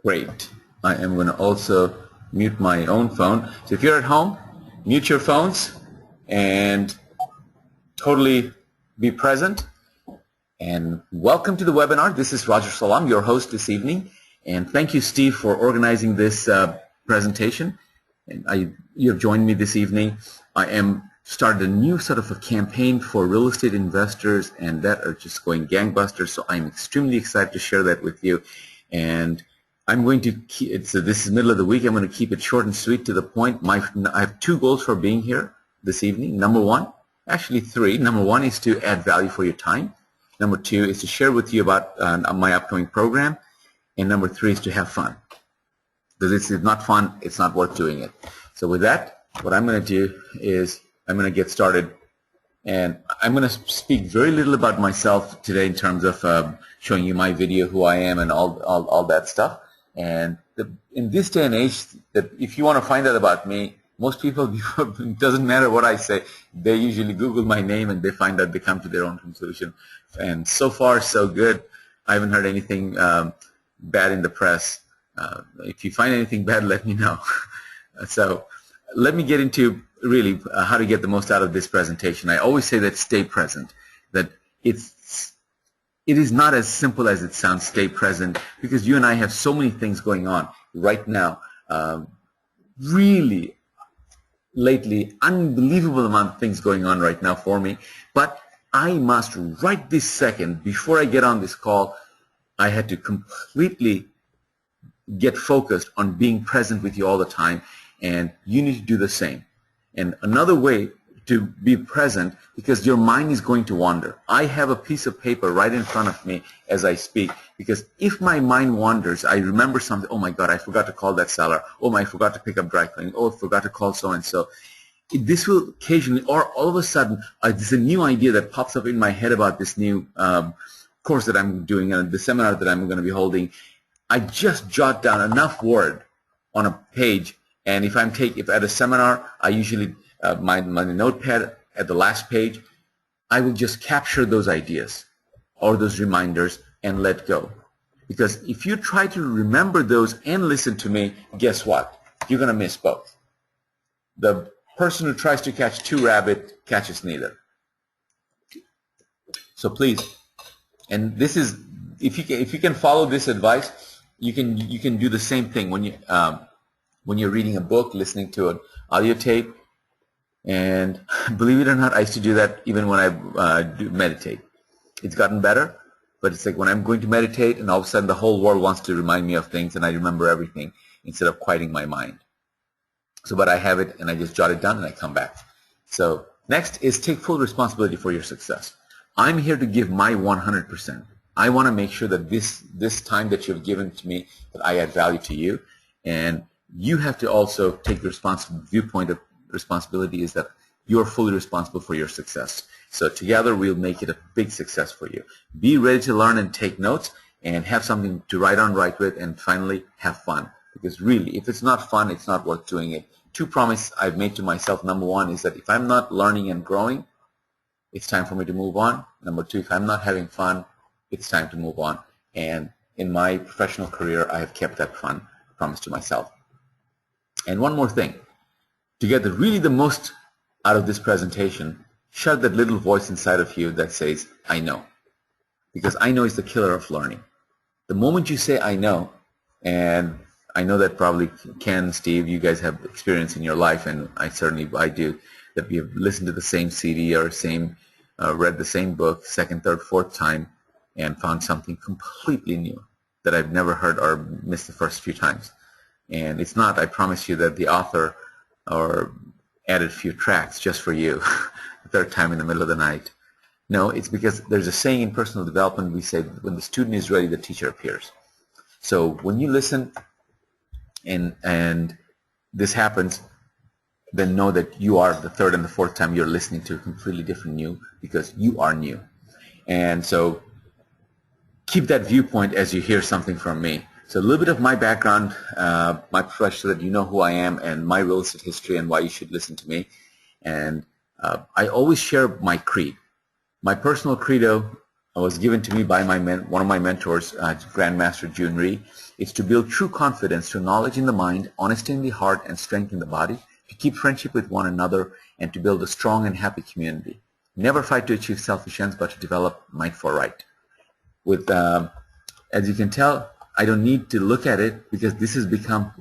Great. I am going to also mute my own phone. So if you're at home, mute your phones and totally be present. And welcome to the webinar. This is Roger Salam, your host this evening. And thank you, Steve, for organizing this presentation. And you have joined me this evening. I am started a new sort of a campaign for real estate investors, and that are just going gangbusters. So I'm extremely excited to share that with you. And I'm going to keep it, so this is middle of the week. I'm going to keep it short and sweet to the point. I have two goals for being here this evening. Number one, actually three. Number one is to add value for your time. Number two is to share with you about my upcoming program. And number three is to have fun. Because if it's not fun, it's not worth doing it. So with that, what I'm going to do is I'm going to get started. And I'm going to speak very little about myself today in terms of showing you my video, who I am, and all that stuff. And in this day and age, that if you want to find out about me, most people, it doesn't matter what I say, they usually Google my name and they find out, they come to their own conclusion. And so far, so good. I haven't heard anything bad in the press. If you find anything bad, let me know. So let me get into really how to get the most out of this presentation. I always say that stay present, that it is not as simple as it sounds, stay present, because you and I have so many things going on right now. Really, lately, unbelievable amount of things going on right now for me. But I must, right this second, before I get on this call, I had to completely get focused on being present with you all the time, and you need to do the same. And another way to be present, because your mind is going to wander. I have a piece of paper right in front of me as I speak, because if my mind wanders, I remember something, oh my God, I forgot to call that seller. Oh, I forgot to pick up dry cleaning. Oh, I forgot to call so-and-so. This will occasionally, or all of a sudden, there's a new idea that pops up in my head about this new course that I'm doing and the seminar that I'm going to be holding. I just jot down enough word on a page, and if at a seminar, I usually my notepad at the last page, I will just capture those ideas or those reminders and let go. Because if you try to remember those and listen to me, guess what? You're going to miss both. The person who tries to catch two rabbits catches neither. So please, and this is, if you can follow this advice, you can do the same thing when you're reading a book, listening to an audio tape. And believe it or not, I used to do that even when I do meditate. It's gotten better, but it's like when I'm going to meditate and all of a sudden the whole world wants to remind me of things and I remember everything instead of quieting my mind. So, but I have it and I just jot it down and I come back. So next is take full responsibility for your success. I'm here to give my 100%. I want to make sure that this time that you've given to me, that I add value to you. And you have to also take the viewpoint of responsibility is that you're fully responsible for your success. So together we'll make it a big success for you. Be ready to learn and take notes and have something to write with, and finally have fun. Because really, if it's not fun, it's not worth doing it. Two promises I've made to myself. Number one is that if I'm not learning and growing, it's time for me to move on. Number two, if I'm not having fun, it's time to move on. And in my professional career, I have kept that fun promise to myself. And one more thing. To get really the most out of this presentation, shut that little voice inside of you that says, I know. Because I know is the killer of learning. The moment you say, I know, and I know that probably Ken, Steve, you guys have experience in your life, and I do, that we have listened to the same CD or read the same book second, third, fourth time and found something completely new that I've never heard or missed the first few times. And it's not, I promise you, that the author or added a few tracks just for you the third time in the middle of the night. No, it's because there's a saying in personal development, we say when the student is ready, the teacher appears. So when you listen and this happens, then know that you are the third and the fourth time you're listening to a completely different new, because you are new. And so keep that viewpoint as you hear something from me. So a little bit of my background, my profession, so that you know who I am and my real estate history and why you should listen to me. And I always share my creed. My personal credo was given to me by one of my mentors, Grandmaster Jun Rhee. It's to build true confidence through knowledge in the mind, honesty in the heart, and strength in the body, to keep friendship with one another, and to build a strong and happy community. Never fight to achieve selfish ends, but to develop might for right. With, as you can tell, I don't need to look at it because this has become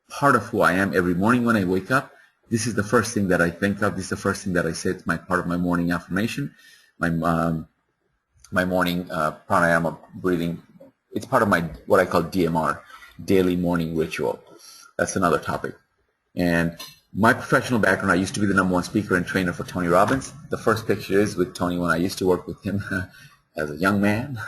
part of who I am. Every morning when I wake up, this is the first thing that I think of. This is the first thing that I say. It's part of my morning affirmation, my morning pranayama breathing. It's part of my what I call DMR, daily morning ritual. That's another topic. And my professional background, I used to be the #1 speaker and trainer for Tony Robbins. The first picture is with Tony when I used to work with him as a young man.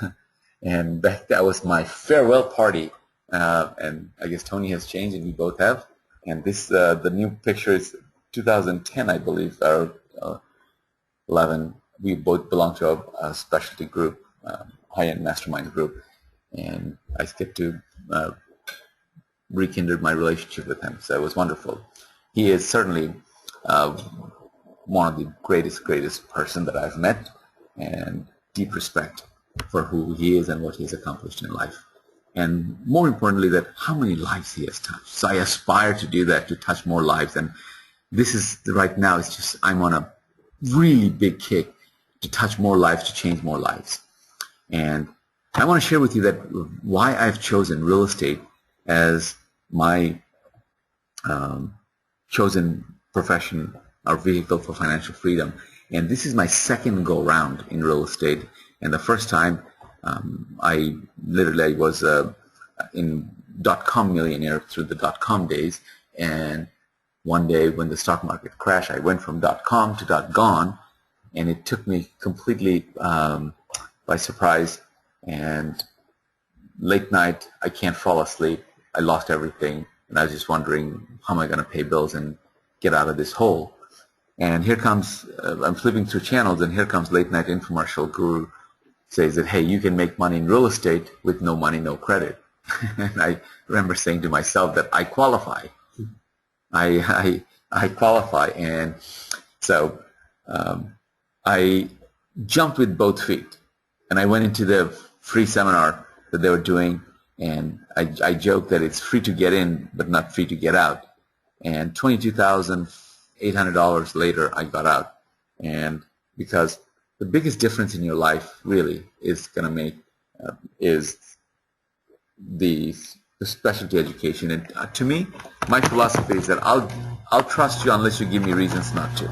And that was my farewell party. And I guess Tony has changed, and we both have. And this, the new picture is 2010, I believe, or 11. We both belong to a specialty group, high-end mastermind group. And I get to rekindle my relationship with him. So it was wonderful. He is certainly one of the greatest person that I've met, and deep respect for who he is and what he has accomplished in life. And more importantly, that how many lives he has touched. So I aspire to do that, to touch more lives. And this is, right now, it's just, I'm on a really big kick to touch more lives, to change more lives. And I want to share with you that why I've chosen real estate as my chosen profession or vehicle for financial freedom. And this is my second go round in real estate. And the first time, I was in .com millionaire through the .com days. And one day when the stock market crashed, I went from .com to .gone, and it took me completely by surprise. And late night, I can't fall asleep. I lost everything, and I was just wondering, how am I going to pay bills and get out of this hole? And here comes, I'm flipping through channels, and here comes Late Night Infomercial Guru says that, hey, you can make money in real estate with no money, no credit. And I remember saying to myself that I qualify. I qualify. And so I jumped with both feet, and I went into the free seminar that they were doing, and I joked that it's free to get in but not free to get out. And $22,800 later, I got out. And because the biggest difference in your life really is going to make is the specialty education. And to me, my philosophy is that I'll trust you unless you give me reasons not to.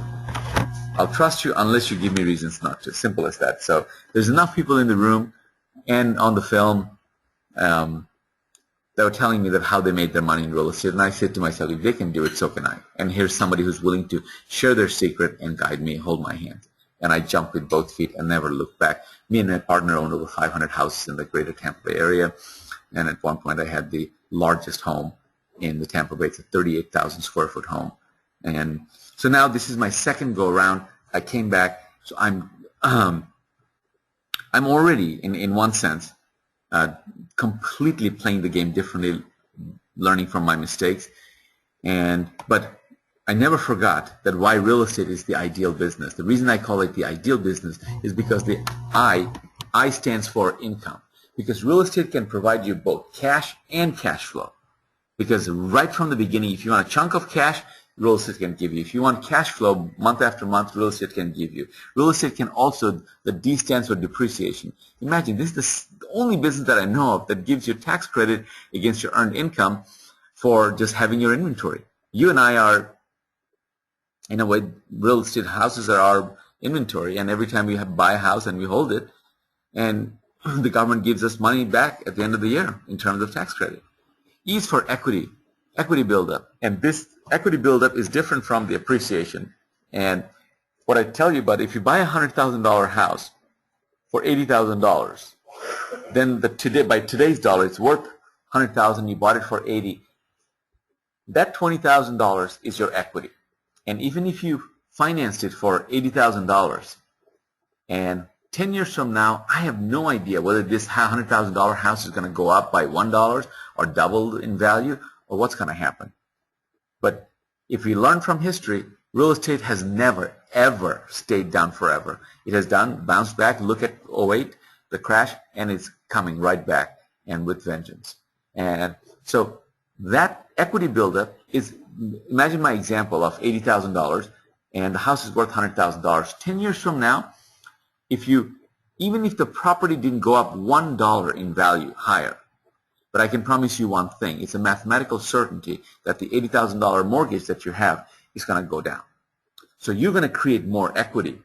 I'll trust you unless you give me reasons not to. Simple as that. So there's enough people in the room and on the film that were telling me that how they made their money in real estate. And I said to myself, if they can do it, so can I. And here's somebody who's willing to share their secret and guide me, hold my hand. And I jumped with both feet and never looked back. Me and my partner owned over 500 houses in the greater Tampa Bay area. And at one point I had the largest home in the Tampa Bay. It's a 38,000 square foot home. And so now this is my second go around. I came back. So I'm already, in one sense, completely playing the game differently, learning from my mistakes. But I never forgot that why real estate is the ideal business. The reason I call it the ideal business is because the I stands for income. Because real estate can provide you both cash and cash flow. Because right from the beginning, if you want a chunk of cash, real estate can give you. If you want cash flow month after month, real estate can give you. Real estate can also, the D stands for depreciation. Imagine, this is the only business that I know of that gives you tax credit against your earned income for just having your inventory. You and I are, in a way, real estate houses are our inventory, and every time we buy a house and we hold it, and the government gives us money back at the end of the year in terms of tax credit. E is for equity buildup. And this equity buildup is different from the appreciation. And what I tell you about, if you buy a $100,000 house for $80,000, then by today's dollar, it's worth $100,000. You bought it for $80,000. That $20,000 is your equity. And even if you financed it for $80,000, and 10 years from now, I have no idea whether this $100,000 house is going to go up by $1 or double in value, or what's going to happen. But if we learn from history, real estate has never, ever stayed down forever. It has bounced back. Look at 08. the crash, and it's coming right back and with vengeance. And so that equity buildup is, imagine my example of $80,000 and the house is worth $100,000. 10 years from now, even if the property didn't go up $1 in value higher, but I can promise you one thing, it's a mathematical certainty that the $80,000 mortgage that you have is going to go down. So you're going to create more equity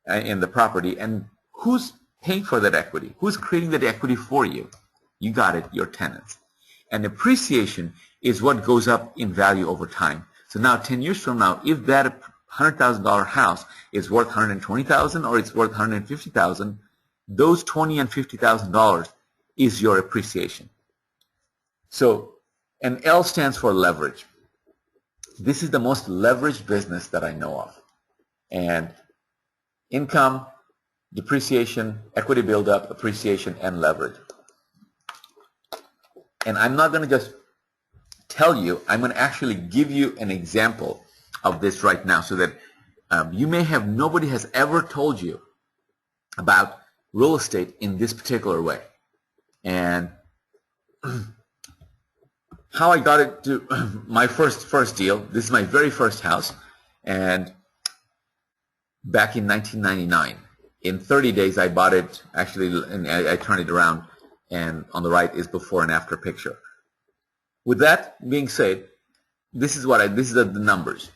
in the property, and who's paying for that equity? Who's creating that equity for you? You got it, your tenants. And appreciation is what goes up in value over time. So now 10 years from now, if that $100,000 house is worth $120,000 or it's worth $150,000, those $20,000 and $50,000 is your appreciation. So, and L stands for leverage. This is the most leveraged business that I know of. And income, depreciation, equity buildup, appreciation, and leverage. And I'm not going to just tell you, I'm going to actually give you an example of this right now so that nobody has ever told you about real estate in this particular way. And how I got it to my first deal, this is my very first house, and back in 1999. In 30 days I bought it, actually, and I turned it around, and on the right is before and after picture. With that being said, this is the numbers.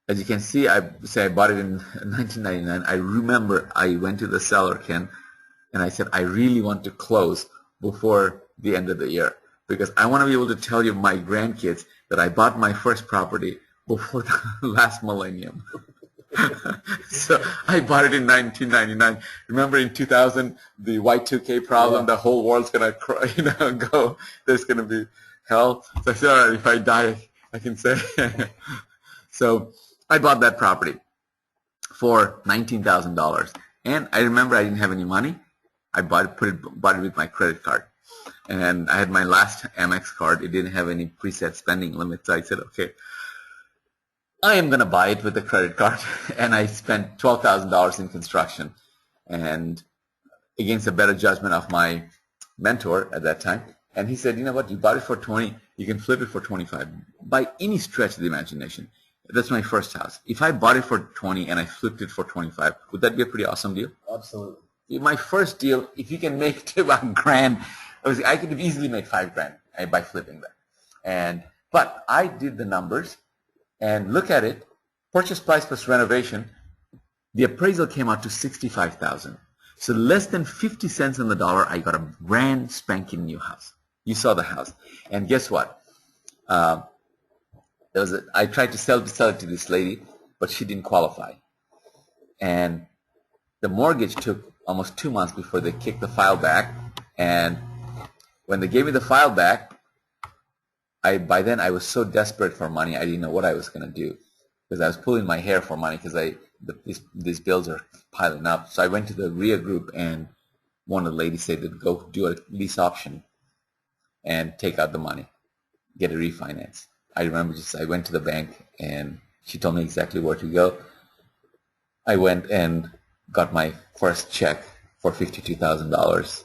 As you can see, I bought it in 1999. I remember I went to the seller, Ken, and I said, I really want to close before the end of the year because I want to be able to tell you, my grandkids, that I bought my first property before the last millennium. So I bought it in 1999. Remember in 2000, the Y2K problem, the whole world's going to go, there's going to be hell. So I said, all right, if I die, I can say. So I bought that property for $19,000. And I remember I didn't have any money. I bought it with my credit card. And I had my last Amex card. It didn't have any preset spending limit. So I said, okay, I am going to buy it with a credit card. And I spent $12,000 in construction. And against a better judgment of my mentor at that time. And he said, you know what, you bought it for 20, you can flip it for 25. By any stretch of the imagination. That's my first house. If I bought it for 20 and I flipped it for 25, would that be a pretty awesome deal? Absolutely. My first deal, if you can make it about $1,000, I could have easily made $5,000 by flipping that. But I did the numbers and look at it, purchase price plus renovation, the appraisal came out to $65,000. So less than 50 cents on the dollar, I got a brand spanking new house. You saw the house. And guess what? I tried to sell it to this lady, but she didn't qualify. And the mortgage took almost 2 months before they kicked the file back. And when they gave me the file back, by then I was so desperate for money, I didn't know what I was going to do. Because I was pulling my hair for money because these bills are piling up. So I went to the RIA group, and one of the ladies said to go do a lease option and take out the money, get a refinance. I remember I went to the bank, and she told me exactly where to go. I went and got my first check for $52,000.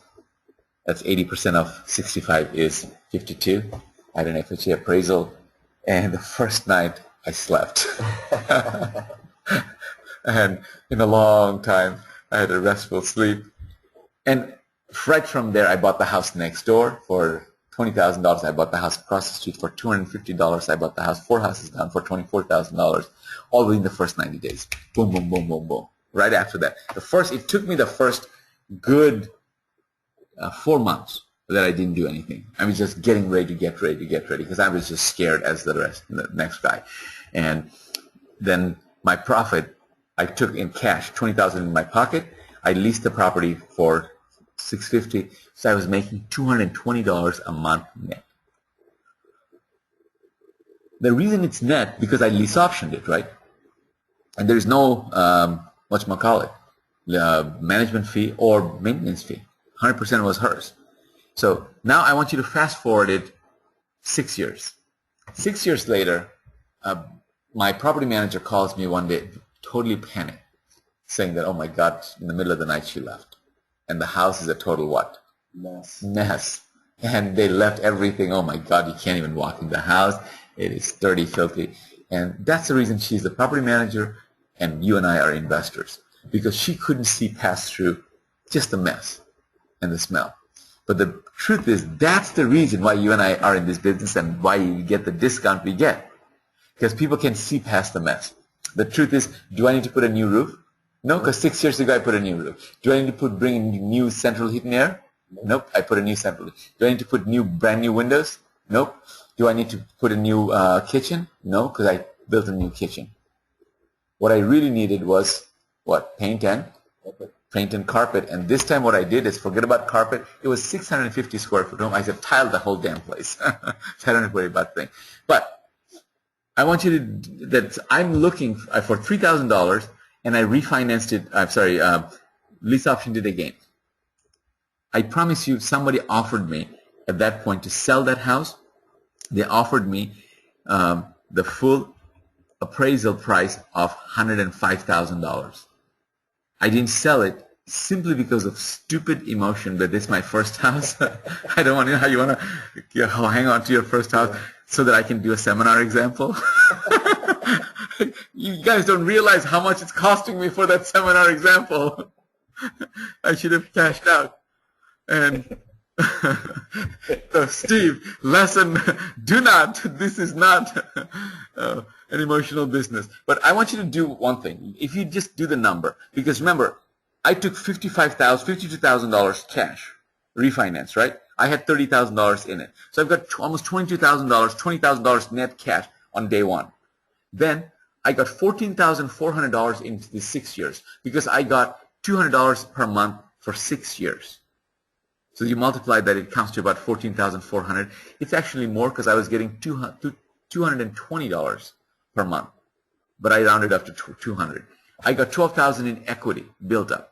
That's 80% of 65 is 52. I don't know if it's the appraisal. And the first night I slept. And in a long time, I had a restful sleep. And right from there, I bought the house next door for $20,000. I bought the house across the street for $250. I bought the house 4 houses down for $24,000, all within the first 90 days. Boom, boom, boom, boom, boom. Right after that. It took me the first good 4 months that I didn't do anything. I was just getting ready to get ready because I was just scared as the next guy. And then my profit, I took in cash, $20,000 in my pocket. I leased the property for $650, so I was making $220 a month net. The reason it's net, because I lease optioned it, right? And there's no, whatchamacallit, management fee or maintenance fee. 100% was hers. So now I want you to fast forward it 6 years. 6 years later, my property manager calls me one day, totally panicked, saying that, oh my God, in the middle of the night she left. and the house is a total what? Mess. And they left everything. Oh my God, you can't even walk in the house. It is dirty, filthy. And that's the reason she's the property manager and you and I are investors, because she couldn't see past through just the mess and the smell. But the truth is, that's the reason why you and I are in this business and why you get the discount we get. Because people can see past the mess. The truth is, do I need to put a new roof? No, because 6 years ago I put a new roof. Do I need to bring in new central heat and air? Nope, I put a new central heat. Do I need to put brand new windows? Nope. Do I need to put a new kitchen? No, because I built a new kitchen. What I really needed was, what? Paint and carpet. And this time what I did is, forget about carpet. It was 650 square foot home. I said, tile the whole damn place. So I don't have to worry about things. But I want you to, that I'm looking for $3,000, and I refinanced it. I'm sorry, lease option it again. I promise you, somebody offered me at that point to sell that house. They offered me the full appraisal price of $105,000. I didn't sell it simply because of stupid emotion, but this is my first house. I don't want to know how you want to hang on to your first house so that I can do a seminar example. You guys don't realize how much it's costing me for that seminar example. I should have cashed out. And so Steve, lesson, this is not an emotional business. But I want you to do one thing. If you just do the number, because remember, I took $52,000 cash, refinance, right? I had $30,000 in it. So I've got almost $22,000, $20,000 net cash on day one. Then I got $14,400 in the 6 years because I got $200 per month for 6 years. So you multiply that, it comes to about $14,400. It's actually more because I was getting $220 per month, but I rounded up to $200. I got $12,000 in equity built up.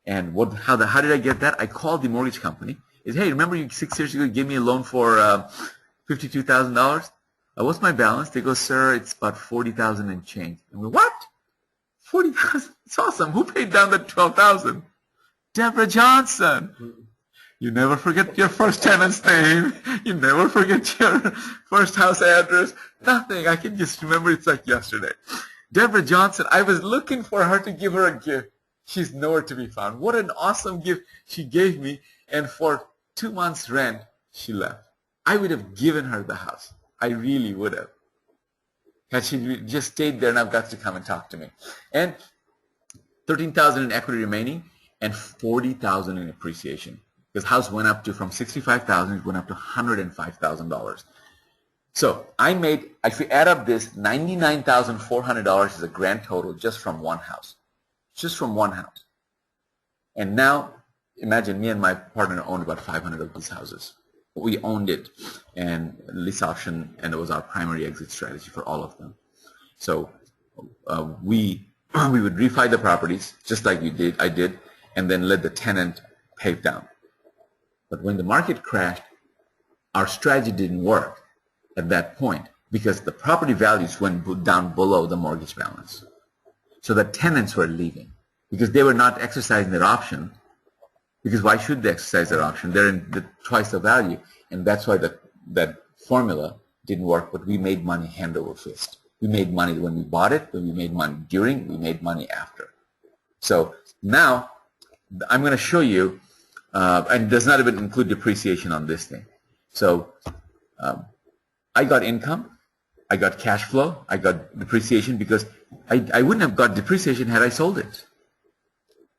And how did I get that? I called the mortgage company. Hey, remember you 6 years ago you gave me a loan for $52,000? What's my balance? They go, sir, it's about $40,000 and change. And we go, what? $40,000? It's awesome. Who paid down that $12,000? Deborah Johnson. You never forget your first tenant's name. You never forget your first house address. Nothing. I can just remember it's like yesterday. Deborah Johnson, I was looking for her to give her a gift. She's nowhere to be found. What an awesome gift she gave me. And for 2 months' rent, she left. I would have given her the house. I really would have. Had she just stayed there and I've got to come and talk to me. And $13,000 in equity remaining and $40,000 in appreciation. Because house went up to, from $65,000, it went up to $105,000. So I made, if you add up this, $99,400 is a grand total just from one house. Just from one house. And now, imagine me and my partner owned about 500 of these houses. We owned it, and lease option, and it was our primary exit strategy for all of them. So we would refi the properties, just like I did, and then let the tenant pay it down. But when the market crashed, our strategy didn't work at that point because the property values went down below the mortgage balance. So the tenants were leaving because they were not exercising their option. Because why should they exercise their option? They're in twice the value, and that's why that formula didn't work. But we made money hand over fist. We made money when we bought it, when we made money during, we made money after. So now I'm going to show you, and it does not even include depreciation on this thing. So I got income, I got cash flow, I got depreciation because I wouldn't have got depreciation had I sold it.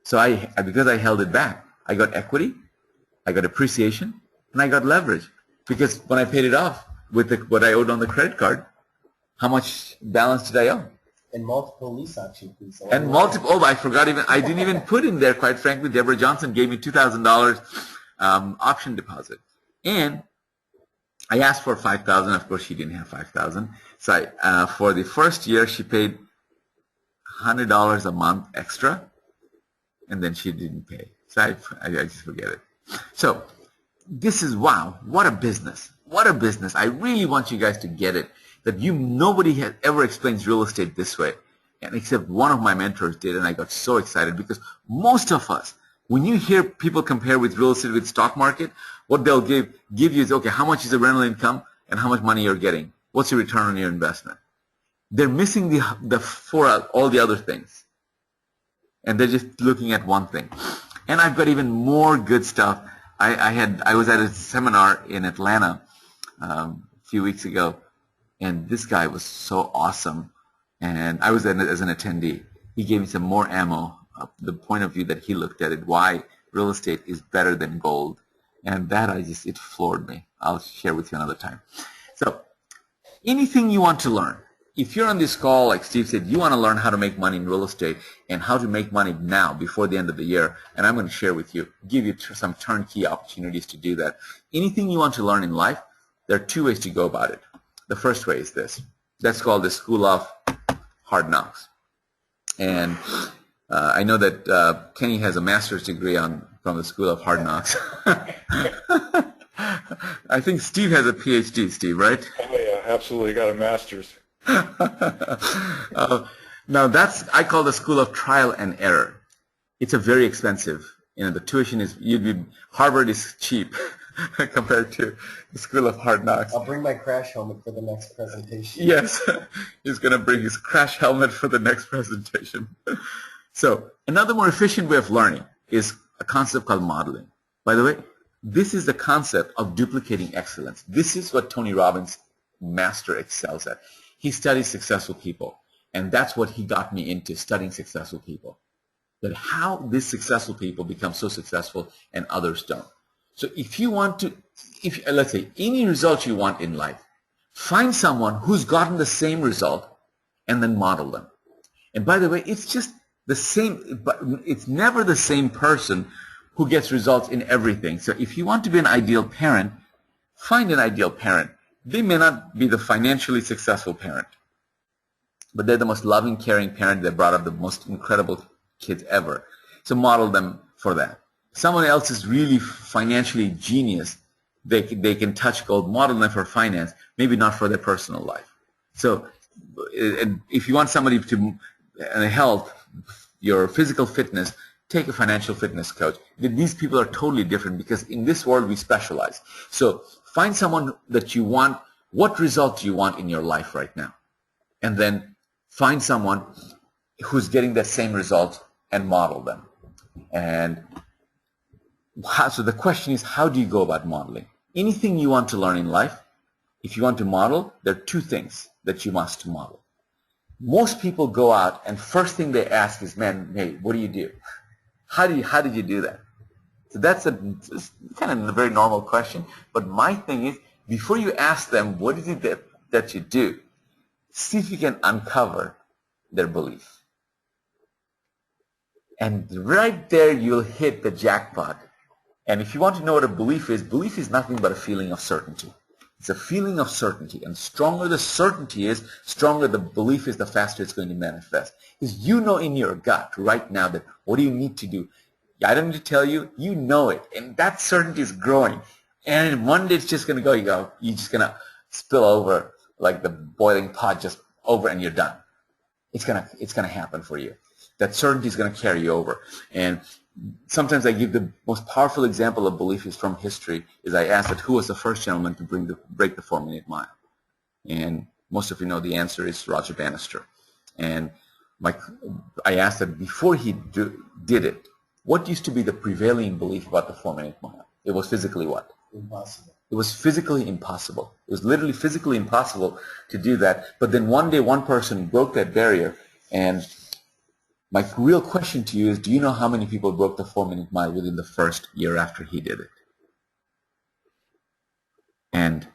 So because I held it back. I got equity, I got appreciation, and I got leverage. Because when I paid it off with what I owed on the credit card, how much balance did I owe? And multiple lease option fees. And multiple, I didn't even put in there, quite frankly, Deborah Johnson gave me $2,000 option deposit. And I asked for $5,000. Of course, she didn't have $5,000. So for the first year, she paid $100 a month extra, and then she didn't pay. So I just forget it. So this is, wow, what a business. What a business. I really want you guys to get it, that nobody has ever explains real estate this way, and except one of my mentors did, and I got so excited because most of us When you hear people compare with real estate with stock market, what they'll give you is, okay, how much is the rental income and how much money you're getting? What's your return on your investment? They're missing all the other things. And they're just looking at one thing. And I've got even more good stuff. I was at a seminar in Atlanta a few weeks ago, and this guy was so awesome. And I was there as an attendee. He gave me some more ammo of the point of view that he looked at it, why real estate is better than gold. And that it floored me. I'll share with you another time. So anything you want to learn, if you're on this call, like Steve said, you want to learn how to make money in real estate and how to make money now before the end of the year, and I'm going to share with you, give you some turnkey opportunities to do that. Anything you want to learn in life, there are two ways to go about it. The first way is this. That's called the School of Hard Knocks. And I know that Kenny has a master's degree from the School of Hard Knocks. I think Steve has a PhD, Steve, right? Oh, yeah, absolutely. Got a master's. Now I call the School of Trial and Error. It's a very expensive. The tuition is, Harvard is cheap compared to the School of Hard Knocks. I'll bring my crash helmet for the next presentation. Yes, he's going to bring his crash helmet for the next presentation. So another more efficient way of learning is a concept called modeling. By the way, this is the concept of duplicating excellence. This is what Tony Robbins' master excels at. He studies successful people, and that's what he got me into, studying successful people. But how these successful people become so successful and others don't. So if you want to, let's say, any result you want in life, find someone who's gotten the same result and then model them. And by the way, it's just the same, but it's never the same person who gets results in everything. So if you want to be an ideal parent, find an ideal parent. They may not be the financially successful parent, but they're the most loving, caring parent that brought up the most incredible kids ever. So model them for that. Someone else is really financially genius. They can touch gold. Model them for finance, maybe not for their personal life. So if you want somebody to help your physical fitness, take a financial fitness coach. These people are totally different because in this world we specialize. So find someone that you want, what result do you want in your life right now? And then find someone who's getting that same result and model them. And so the question is, how do you go about modeling? Anything you want to learn in life, if you want to model, there are two things that you must model. Most people go out and first thing they ask is, man, hey, what do you do? How did you do that? So that's it's kind of a very normal question. But my thing is, before you ask them, what is it that you do? See if you can uncover their belief. And right there, you'll hit the jackpot. And if you want to know what a belief is nothing but a feeling of certainty. It's a feeling of certainty. And stronger the certainty is, stronger the belief is, the faster it's going to manifest. Because you know in your gut right now that what do you need to do? I don't need to tell you. You know it. And that certainty is growing. And one day it's just going to go. You're just going to spill over like the boiling pot just over and you're done. It's going to happen for you. That certainty is going to carry you over. And sometimes I give the most powerful example of belief is from history, is I asked that who was the first gentleman to break the 4-minute mile? And most of you know the answer is Roger Bannister. And I asked that before he did it, what used to be the prevailing belief about the 4-minute mile? It was physically what? Impossible. It was physically impossible. It was literally physically impossible to do that. But then one day one person broke that barrier. And my real question to you is, do you know how many people broke the 4-minute mile within the first year after he did it? And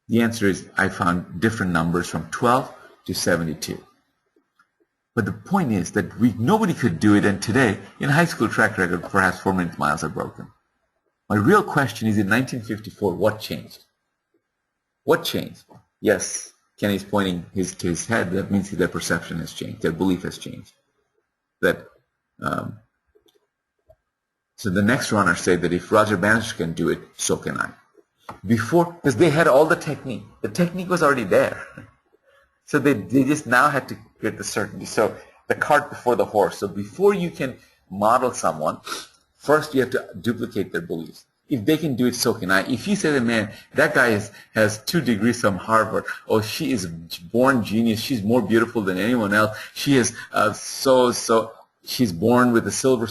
the answer is, I found different numbers from 12 to 72. But the point is that nobody could do it, and today, in high school track record, perhaps 4-minute miles are broken. My real question is, in 1954, what changed? What changed? Yes, Kenny's pointing to his head. That means their perception has changed. Their belief has changed. So the next runner said that if Roger Bannister can do it, so can I. Because they had all the technique. The technique was already there. So they just now had to get the certainty. So the cart before the horse. So before you can model someone, First, you have to duplicate their beliefs. If they can do it, so can I. If you say that, man, that guy has 2 degrees from Harvard, or she is born genius, she's more beautiful than anyone else, she is she's born with a silver,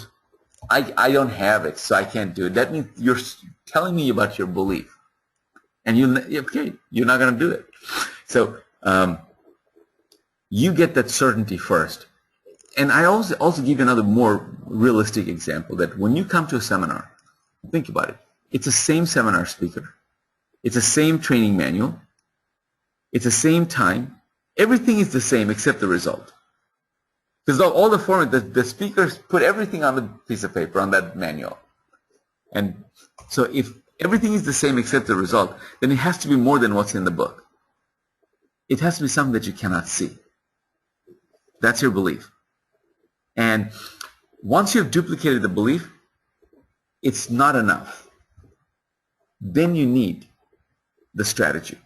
I don't have it, so I can't do it. That means you're telling me about your belief. And you're not going to do it. So you get that certainty first. And I also give you another more realistic example, that when you come to a seminar, think about it. It's the same seminar speaker. It's the same training manual. It's the same time. Everything is the same except the result. Because all the format, the speakers put everything on the piece of paper, on that manual. And so if everything is the same except the result, then it has to be more than what's in the book. It has to be something that you cannot see. That's your belief. And once you've duplicated the belief, it's not enough. Then you need the strategy.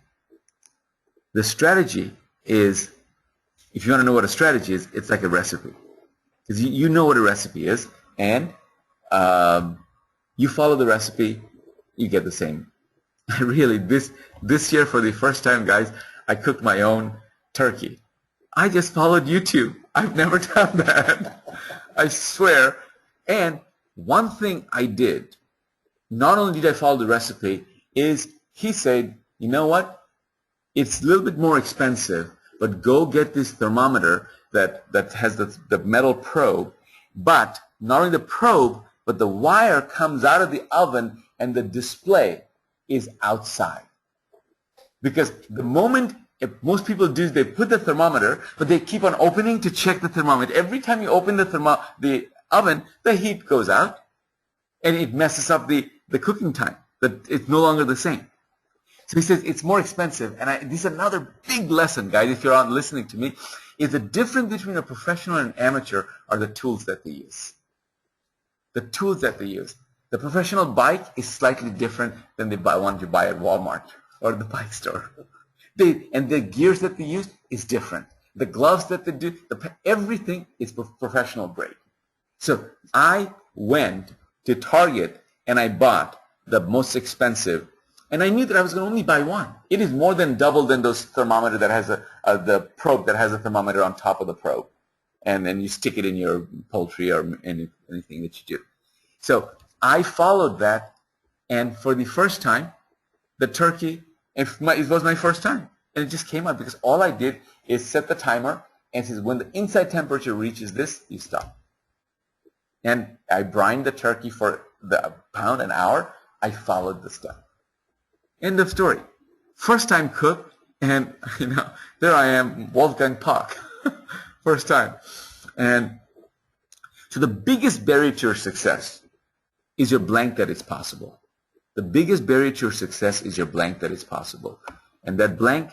The strategy is, if you want to know what a strategy is, it's like a recipe. Because you know what a recipe is, and you follow the recipe, you get the same. Really, this year for the first time, guys, I cooked my own turkey. I just followed YouTube. I've never done that. I swear. And one thing I did, not only did I follow the recipe, is he said, you know what? It's a little bit more expensive, but go get this thermometer that has the metal probe. But not only the probe, but the wire comes out of the oven and the display is outside. Because the moment most people do is they put the thermometer, but they keep on opening to check the thermometer. Every time you open the oven, the heat goes out, and it messes up the cooking time. That it's no longer the same. So he says it's more expensive. And this is another big lesson, guys, if you're on listening to me, is the difference between a professional and an amateur are the tools that they use. The tools that they use. The professional bike is slightly different than the one you buy at Walmart or the bike store. And the gears that they use is different. The gloves that they do, everything is professional grade. So I went to Target and I bought the most expensive, and I knew that I was going to only buy one. It is more than double than those thermometer that has the probe that has a thermometer on top of the probe, and then you stick it in your poultry or anything that you do. So I followed that, and for the first time, the turkey, it was my first time, and it just came out because all I did is set the timer and says when the inside temperature reaches this, you stop. And I brined the turkey for the pound an hour. I followed the stuff. End of story. First time cooked, and there I am, Wolfgang Puck. First time. And so the biggest barrier to your success is your blank that it's possible. The biggest barrier to your success is your blank that it's possible. And that blank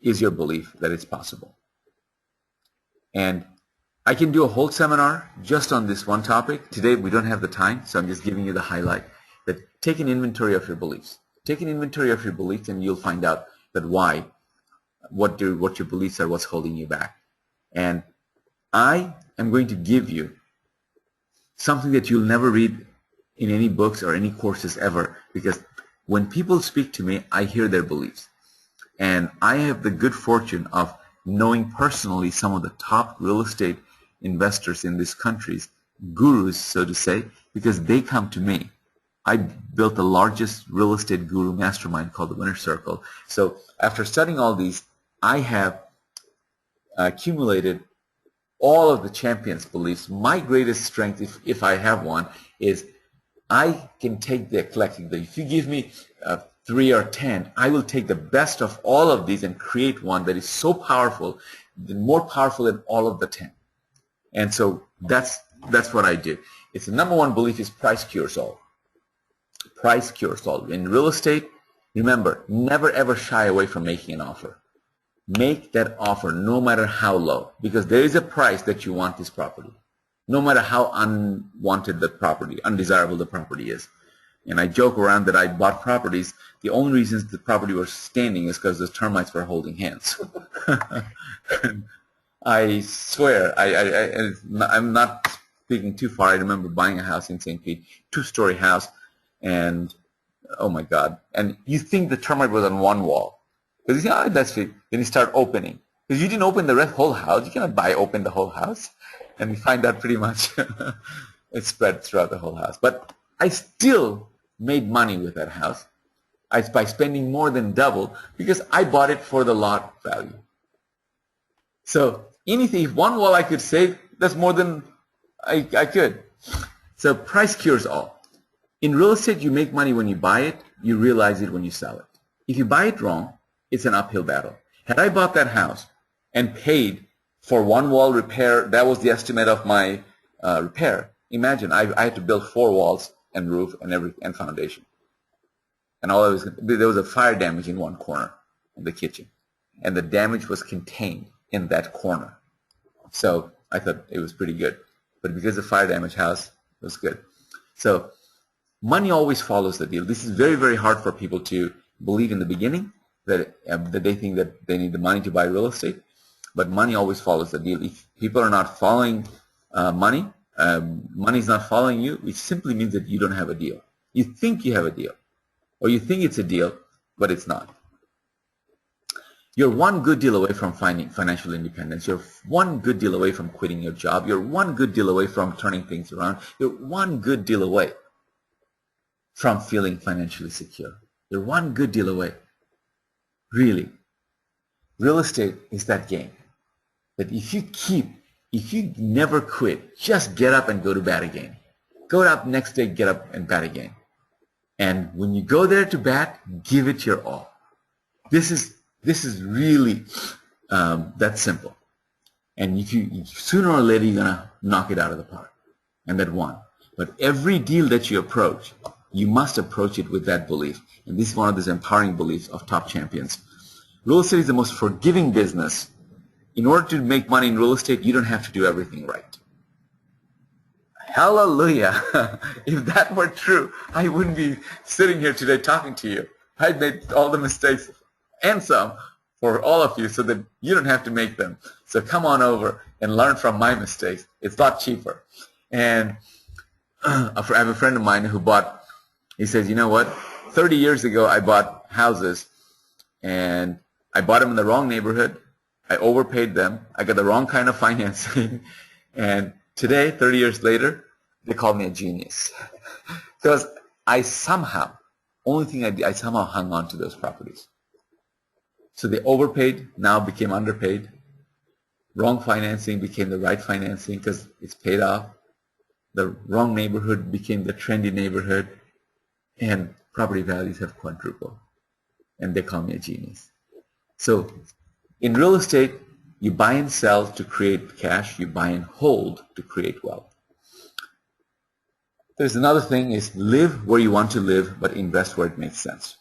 is your belief that it's possible. And I can do a whole seminar just on this one topic. Today we don't have the time, so I'm just giving you the highlight. That take an inventory of your beliefs. Take an inventory of your beliefs, and you'll find out that what your beliefs are, what's holding you back. And I am going to give you something that you'll never read in any books or any courses ever, because when people speak to me, I hear their beliefs. And I have the good fortune of knowing personally some of the top real estate investors in this country's gurus, so to say, because they come to me. I built the largest real estate guru mastermind called the Winner Circle. So after studying all these, I have accumulated all of the champions' beliefs. My greatest strength, if I have one, is I can take the eclectic. If you give me 3 or 10, I will take the best of all of these and create one that is so powerful, more powerful than all of the 10. And so that's what I do. It's the number one belief is price cures all. Price cures all. In real estate, remember, never ever shy away from making an offer. Make that offer no matter how low, because there is a price that you want this property, no matter how unwanted the property, undesirable the property is. And I joke around that I bought properties. The only reasons the property was standing is because the termites were holding hands. I swear, I'm not speaking too far, I remember buying a house in St. Pete, 2-story house, and oh my God. And you think the termite was on one wall. Because you say, oh, that's it. Then you start opening. Because you didn't open the whole house. You cannot open the whole house. And we find that pretty much it spread throughout the whole house. But I still made money with that house by spending more than double because I bought it for the lot value. So anything, if one wall I could save, that's more than I could. So price cures all. In real estate, you make money when you buy it. You realize it when you sell it. If you buy it wrong, it's an uphill battle. Had I bought that house and paid for one wall repair, that was the estimate of my repair. Imagine I had to build 4 walls and roof and foundation. And there was a fire damage in one corner of the kitchen. And the damage was contained in that corner. So I thought it was pretty good. But because the fire damage house was good. So money always follows the deal. This is very, very hard for people to believe in the beginning, that they think that they need the money to buy real estate. But money always follows the deal. If people are not following money, money is not following you, which simply means that you don't have a deal. You think you have a deal, or you think it's a deal, but it's not. You're one good deal away from finding financial independence. You're one good deal away from quitting your job. You're one good deal away from turning things around. You're one good deal away from feeling financially secure. You're one good deal away. Really. Real estate is that game. That if you never quit, just get up and go to bat again. Go up next day, get up and bat again. And when you go there to bat, give it your all. This is really that simple. And if you sooner or later you're gonna knock it out of the park. And that one. But every deal that you approach, you must approach it with that belief. And this is one of those empowering beliefs of top champions. Real estate is the most forgiving business. In order to make money in real estate, you don't have to do everything right. Hallelujah. If that were true, I wouldn't be sitting here today talking to you. I'd made all the mistakes and some for all of you so that you don't have to make them. So come on over and learn from my mistakes. It's a lot cheaper. And I have a friend of mine who he says, you know what? 30 years ago, I bought houses and I bought them in the wrong neighborhood. I overpaid them. I got the wrong kind of financing. And today, 30 years later, they call me a genius. Because I somehow hung on to those properties. So they overpaid, now became underpaid. Wrong financing became the right financing because it's paid off. The wrong neighborhood became the trendy neighborhood. And property values have quadrupled. And they call me a genius. So in real estate, you buy and sell to create cash. You buy and hold to create wealth. There's another thing is live where you want to live, but invest where it makes sense.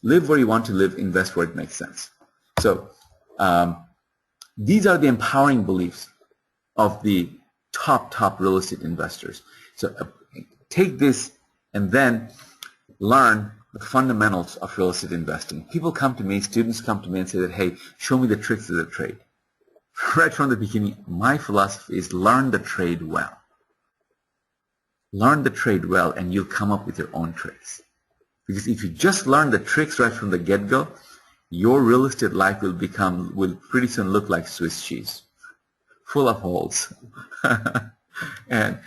Live where you want to live, invest where it makes sense. So these are the empowering beliefs of the top real estate investors. So take this and then learn the fundamentals of real estate investing. People come to me, students come to me and say that, hey, show me the tricks of the trade. Right from the beginning, my philosophy is learn the trade well. Learn the trade well and you'll come up with your own tricks. Because if you just learn the tricks right from the get-go, your real estate life will pretty soon look like Swiss cheese, full of holes. And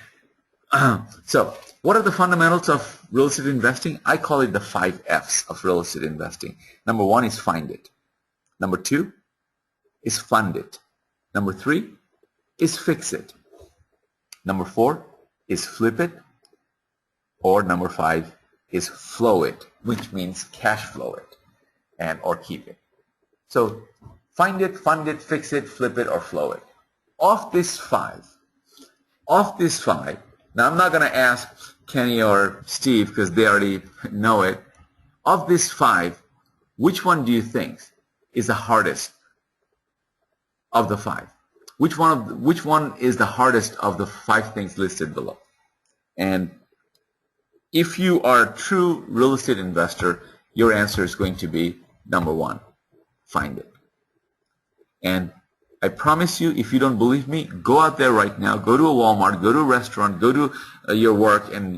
so what are the fundamentals of real estate investing? I call it the 5 F's of real estate investing. Number 1 is find it. Number 2 is fund it. Number 3 is fix it. Number 4 is flip it. Or number 5 is flow it, which means cash flow it or keep it. So find it, fund it, fix it, flip it, or flow it. Of these five, now I'm not going to ask Kenny or Steve because they already know it. Of these 5, which one do you think is the hardest of the 5? Which one is the hardest of the 5 things listed below? And if you are a true real estate investor, your answer is going to be number 1, find it. And I promise you, if you don't believe me, go out there right now, go to a Walmart, go to a restaurant, go to your work and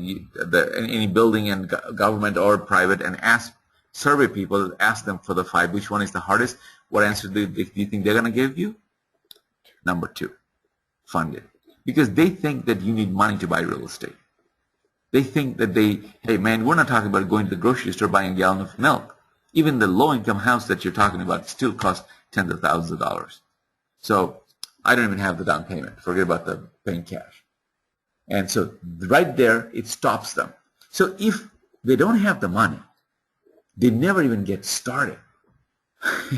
any building and government or private and survey people, ask them for the 5, which one is the hardest, what answer do you think they're going to give you? Number 2, fund it. Because they think that you need money to buy real estate. They think that hey man, we're not talking about going to the grocery store buying a gallon of milk. Even the low-income house that you're talking about still costs tens of thousands of dollars. So I don't even have the down payment. Forget about the paying cash. And so right there, it stops them. So if they don't have the money, they never even get started.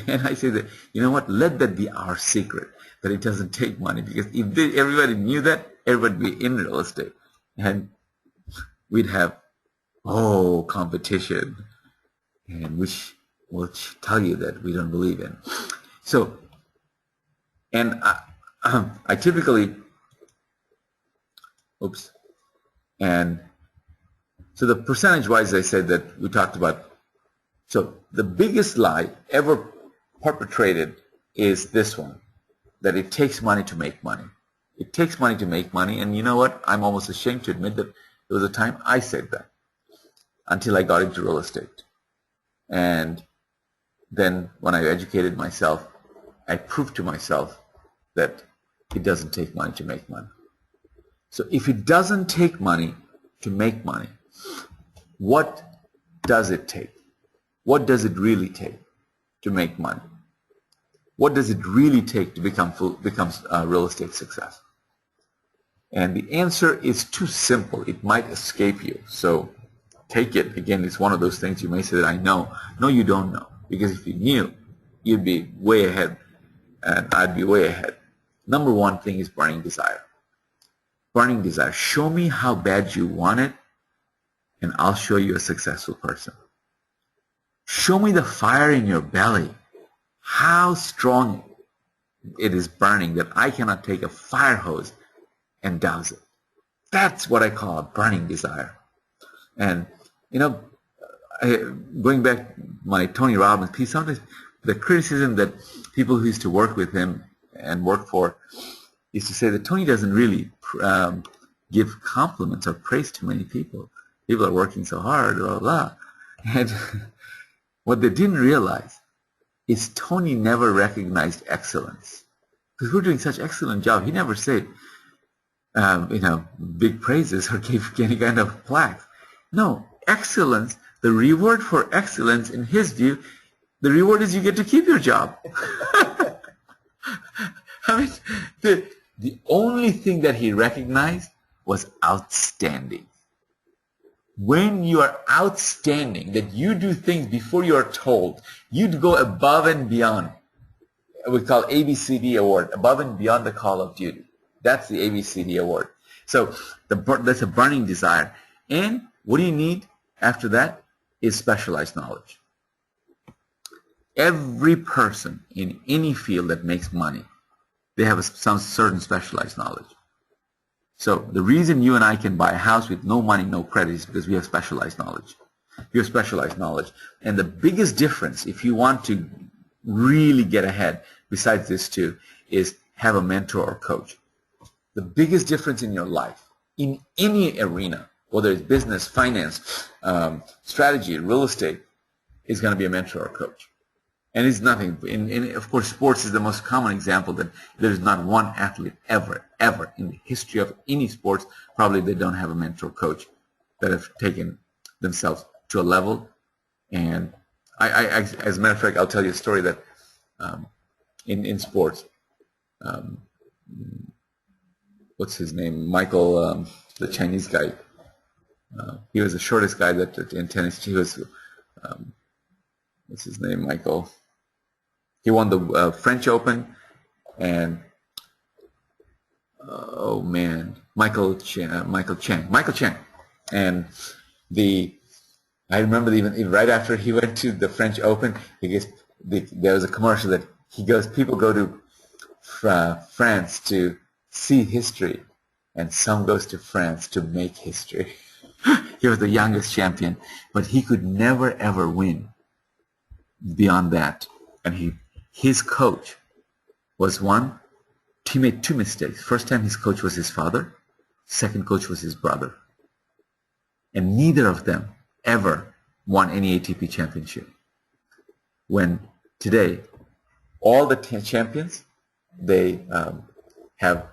And I say that, you know what, let that be our secret, that it doesn't take money. Because if everybody knew that, everybody would be in real estate. And we'd have, competition, and which will tell you that we don't believe in. So, and I typically, and so the percentage-wise, I said that we talked about. So the biggest lie ever perpetrated is this one, that it takes money to make money. It takes money to make money, and you know what? I'm almost ashamed to admit that there was a time I said that until I got into real estate. And then when I educated myself, I proved to myself that it doesn't take money to make money. So if it doesn't take money to make money, what does it take? What does it really take to make money? What does it really take to become a real estate success? And the answer is too simple. It might escape you. So take it. Again, it's one of those things you may say that I know. No, you don't know. Because if you knew, you'd be way ahead, and I'd be way ahead. Number 1 thing is burning desire. Burning desire. Show me how bad you want it, and I'll show you a successful person. Show me the fire in your belly. How strong it is burning that I cannot take a fire hose and douse it. That's what I call a burning desire. And, you know, going back my Tony Robbins piece, sometimes the criticism that people who used to work with him and work for used to say that Tony doesn't really give compliments or praise to many people. People are working so hard, blah, blah, blah. And what they didn't realize is Tony never recognized excellence. Because we're doing such an excellent job. He never said, big praises or gave any kind of plaque. No, excellence, the reward for excellence in his view, the reward is you get to keep your job. I mean, the only thing that he recognized was outstanding. When you are outstanding, that you do things before you are told, you go above and beyond. We call ABCD award, above and beyond the call of duty. That's the ABCD award. So that's a burning desire. And what do you need after that is specialized knowledge. Every person in any field that makes money, they have some certain specialized knowledge. So the reason you and I can buy a house with no money, no credit is because we have specialized knowledge. You have specialized knowledge. And the biggest difference, if you want to really get ahead, besides this too, is have a mentor or coach. The biggest difference in your life, in any arena, whether it's business, finance, strategy, real estate, is going to be a mentor or coach. And it's nothing. Of course, sports is the most common example that there is not one athlete ever in the history of any sports, probably they don't have a mentor coach that have taken themselves to a level. And as a matter of fact, I'll tell you a story that in sports, what's his name? Michael, the Chinese guy. He was the shortest guy in tennis. He was, what's his name? Michael. He won the French Open, and Michael Chang, and I remember even right after he went to the French Open, there was a commercial that people go to France to see history, and some goes to France to make history. He was the youngest champion, but he could never ever win beyond that, and his coach was one, he made two mistakes. First time his coach was his father, second coach was his brother. And neither of them ever won any ATP championship. When today, all the champions, they have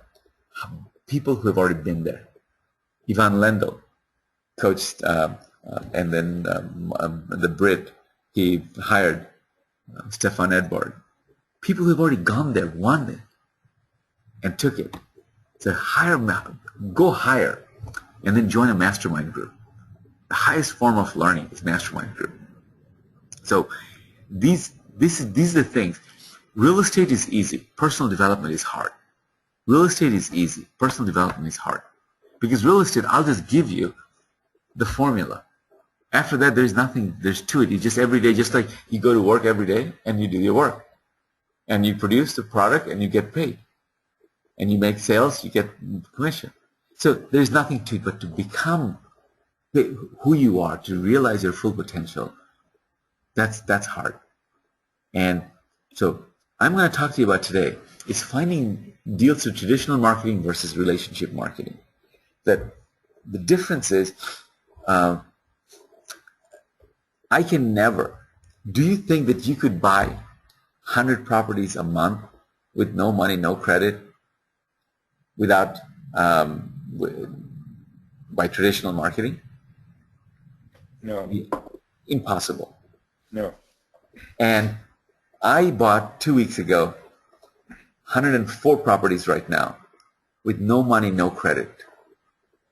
people who have already been there. Ivan Lendl coached, and then the Brit, he hired Stefan Edberg. People who have already gone there, won it, and took it. So go higher, and then join a mastermind group. The highest form of learning is mastermind group. So these are the things. Real estate is easy. Personal development is hard. Real estate is easy. Personal development is hard. Because real estate, I'll just give you the formula. After that, there's nothing, there's to it. You just every day, just like you go to work every day and you do your work. And you produce the product and you get paid. And you make sales, you get commission. So there's nothing to it but to become who you are, to realize your full potential. That's hard. And so I'm going to talk to you about today is finding deals through traditional marketing versus relationship marketing. That the difference is, I can never. Do you think that you could buy 100 properties a month with no money, no credit, without by traditional marketing? No. Impossible. No. And I bought 2 weeks ago 104 properties right now with no money, no credit,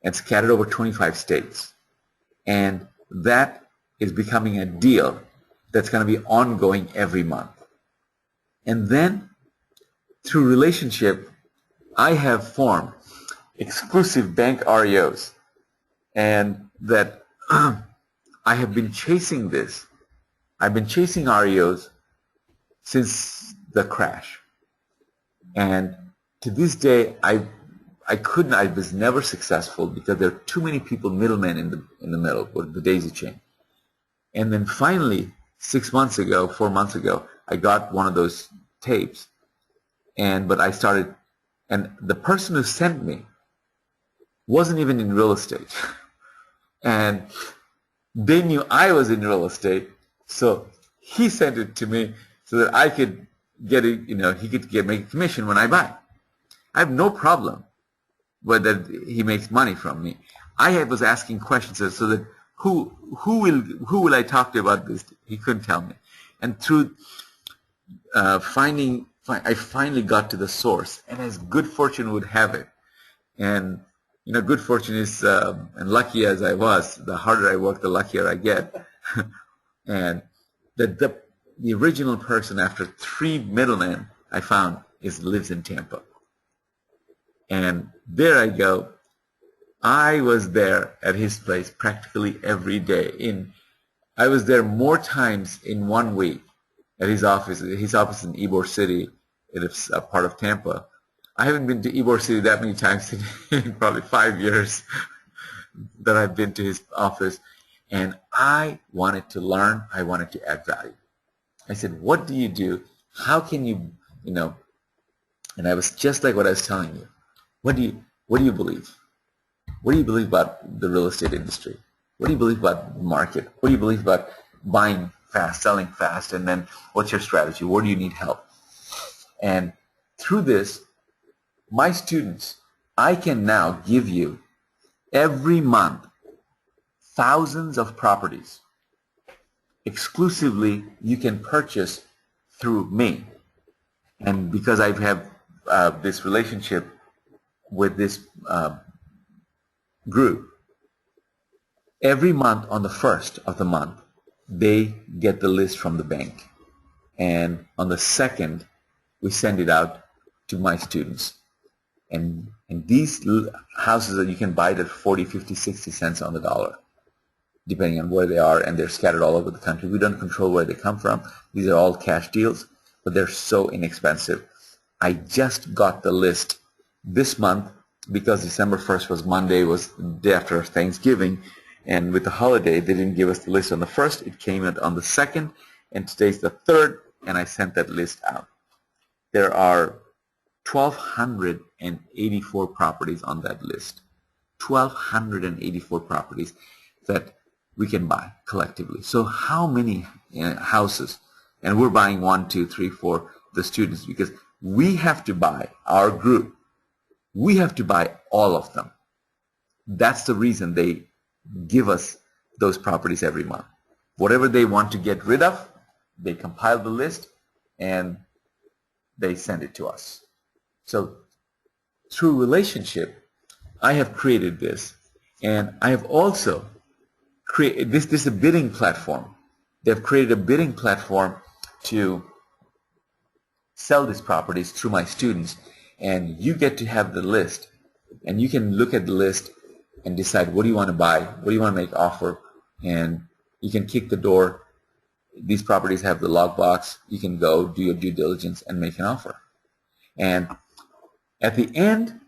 and scattered over 25 states. And that is becoming a deal that's going to be ongoing every month. And then through relationship, I have formed exclusive bank REOs, and that I have been chasing this. I've been chasing REOs since the crash. And to this day, I was never successful because there are too many people, middlemen in the middle, with the daisy chain. And then finally, 4 months ago, I got one of those tapes, but I started, and the person who sent me wasn't even in real estate. And they knew I was in real estate, so he sent it to me so that I could get it, he could make a commission when I buy. I have no problem whether he makes money from me. I was asking questions so that who will I talk to about this? He couldn't tell me. And through I finally got to the source, and as good fortune would have it, and good fortune is, and lucky as I was, the harder I work, the luckier I get. And the original person, after 3 middlemen, I found lives in Tampa. And there I go. I was there at his place practically every day. I was there more times in 1 week at his office. His office in Ybor City. It's a part of Tampa. I haven't been to Ybor City that many times in probably 5 years that I've been to his office. And I wanted to learn. I wanted to add value. I said, what do you do? How can you, and I was just like what I was telling you. What do you believe? What do you believe about the real estate industry? What do you believe about the market? What do you believe about buying fast, selling fast? And then what's your strategy? Where do you need help? And through this, my students, I can now give you every month thousands of properties exclusively you can purchase through me. And because I have this relationship with this group, every month on the 1st of the month, they get the list from the bank. And on the 2nd, we send it out to my students. And these houses that you can buy at 40, 50, 60 cents on the dollar, depending on where they are, and they're scattered all over the country. We don't control where they come from. These are all cash deals, but they're so inexpensive. I just got the list this month because December 1st was Monday, was the day after Thanksgiving, and with the holiday, they didn't give us the list on the 1st. It came out on the 2nd, and today's the 3rd, and I sent that list out. there are 1,284 properties on that list. 1,284 properties that we can buy collectively. So how many houses? And we're buying 1, 2, 3, 4, the students, because we have to buy, our group, we have to buy all of them. That's the reason they give us those properties every month. Whatever they want to get rid of, they compile the list and they send it to us. So through relationship, I have created this, and I have also created this is a bidding platform. They've created a bidding platform to sell these properties through my students, and you get to have the list, and you can look at the list and decide what do you want to buy, what do you want to make offer, and you can kick the door. These properties have the lockbox. You can go do your due diligence and make an offer. And at the end,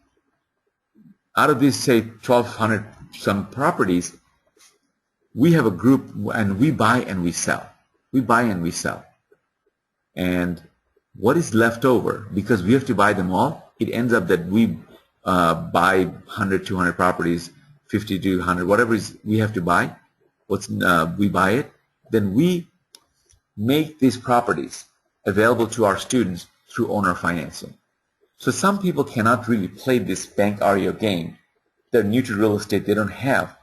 out of these, say, 1,200 some properties, we have a group, and we buy and we sell. We buy and we sell. And what is left over, because we have to buy them all, it ends up that we buy 100, 200 properties, 50 to 100, whatever is we have to buy. We buy it. Then we make these properties available to our students through owner financing. So some people cannot really play this bank REO game. They're new to real estate. They don't have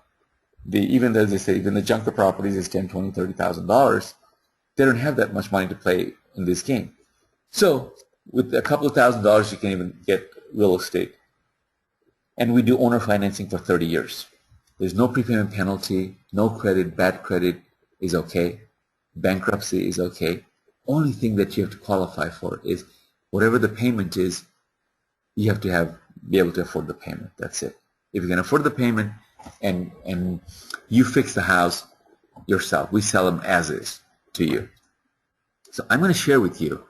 even as they say, even the junker properties is $10,000, $20,000, $30,000. They don't have that much money to play in this game. So with a couple of $1,000s, you can even get real estate. And we do owner financing for 30 years. There's no prepayment penalty, no credit, bad credit is okay. Bankruptcy is okay. Only thing that you have to qualify for is whatever the payment is, you have to be able to afford the payment. That's it. If you can afford the payment and you fix the house yourself, we sell them as is to you. So I'm going to share with you,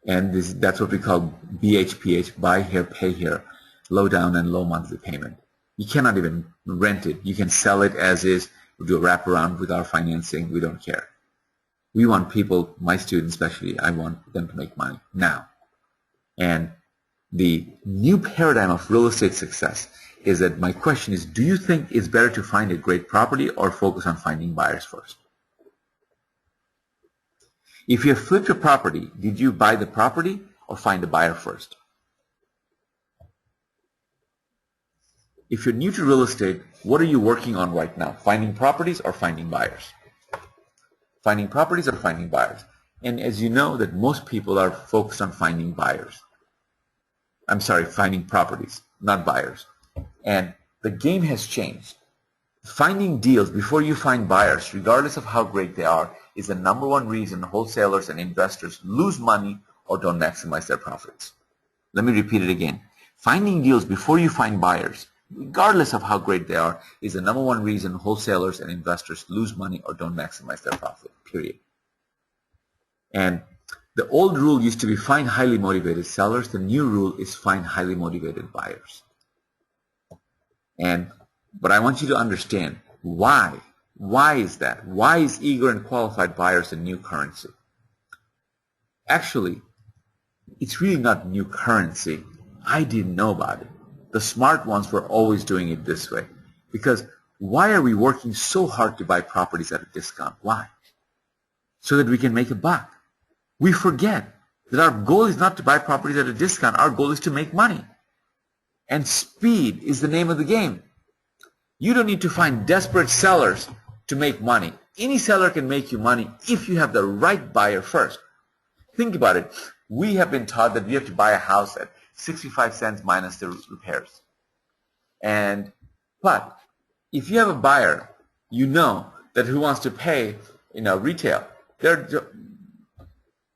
and that's what we call BHPH, buy here, pay here, low down and low monthly payment. You cannot even rent it. You can sell it as is. We do a wraparound with our financing. We don't care. We want people, my students especially, I want them to make money now. And the new paradigm of real estate success is that my question is, do you think it's better to find a great property or focus on finding buyers first? If you have flipped a property, did you buy the property or find a buyer first? If you're new to real estate, what are you working on right now? Finding properties or finding buyers? Finding properties or finding buyers? And as you know, that most people are focused on finding buyers. I'm sorry, finding properties, not buyers. And the game has changed. Finding deals before you find buyers, regardless of how great they are, is the number one reason wholesalers and investors lose money or don't maximize their profits. Let me repeat it again. Finding deals before you find buyers, regardless of how great they are, is the number one reason wholesalers and investors lose money or don't maximize their profit, period. And the old rule used to be find highly motivated sellers. The new rule is find highly motivated buyers. But I want you to understand why. Why is that? Why is eager and qualified buyers a new currency? Actually, it's really not new currency. I didn't know about it. The smart ones were always doing it this way. Because why are we working so hard to buy properties at a discount? Why? So that we can make a buck. We forget that our goal is not to buy properties at a discount. Our goal is to make money. And speed is the name of the game. You don't need to find desperate sellers to make money. Any seller can make you money if you have the right buyer first. Think about it. We have been taught that we have to buy a house at 65 cents minus the repairs. But if you have a buyer, you know that who wants to pay, retail,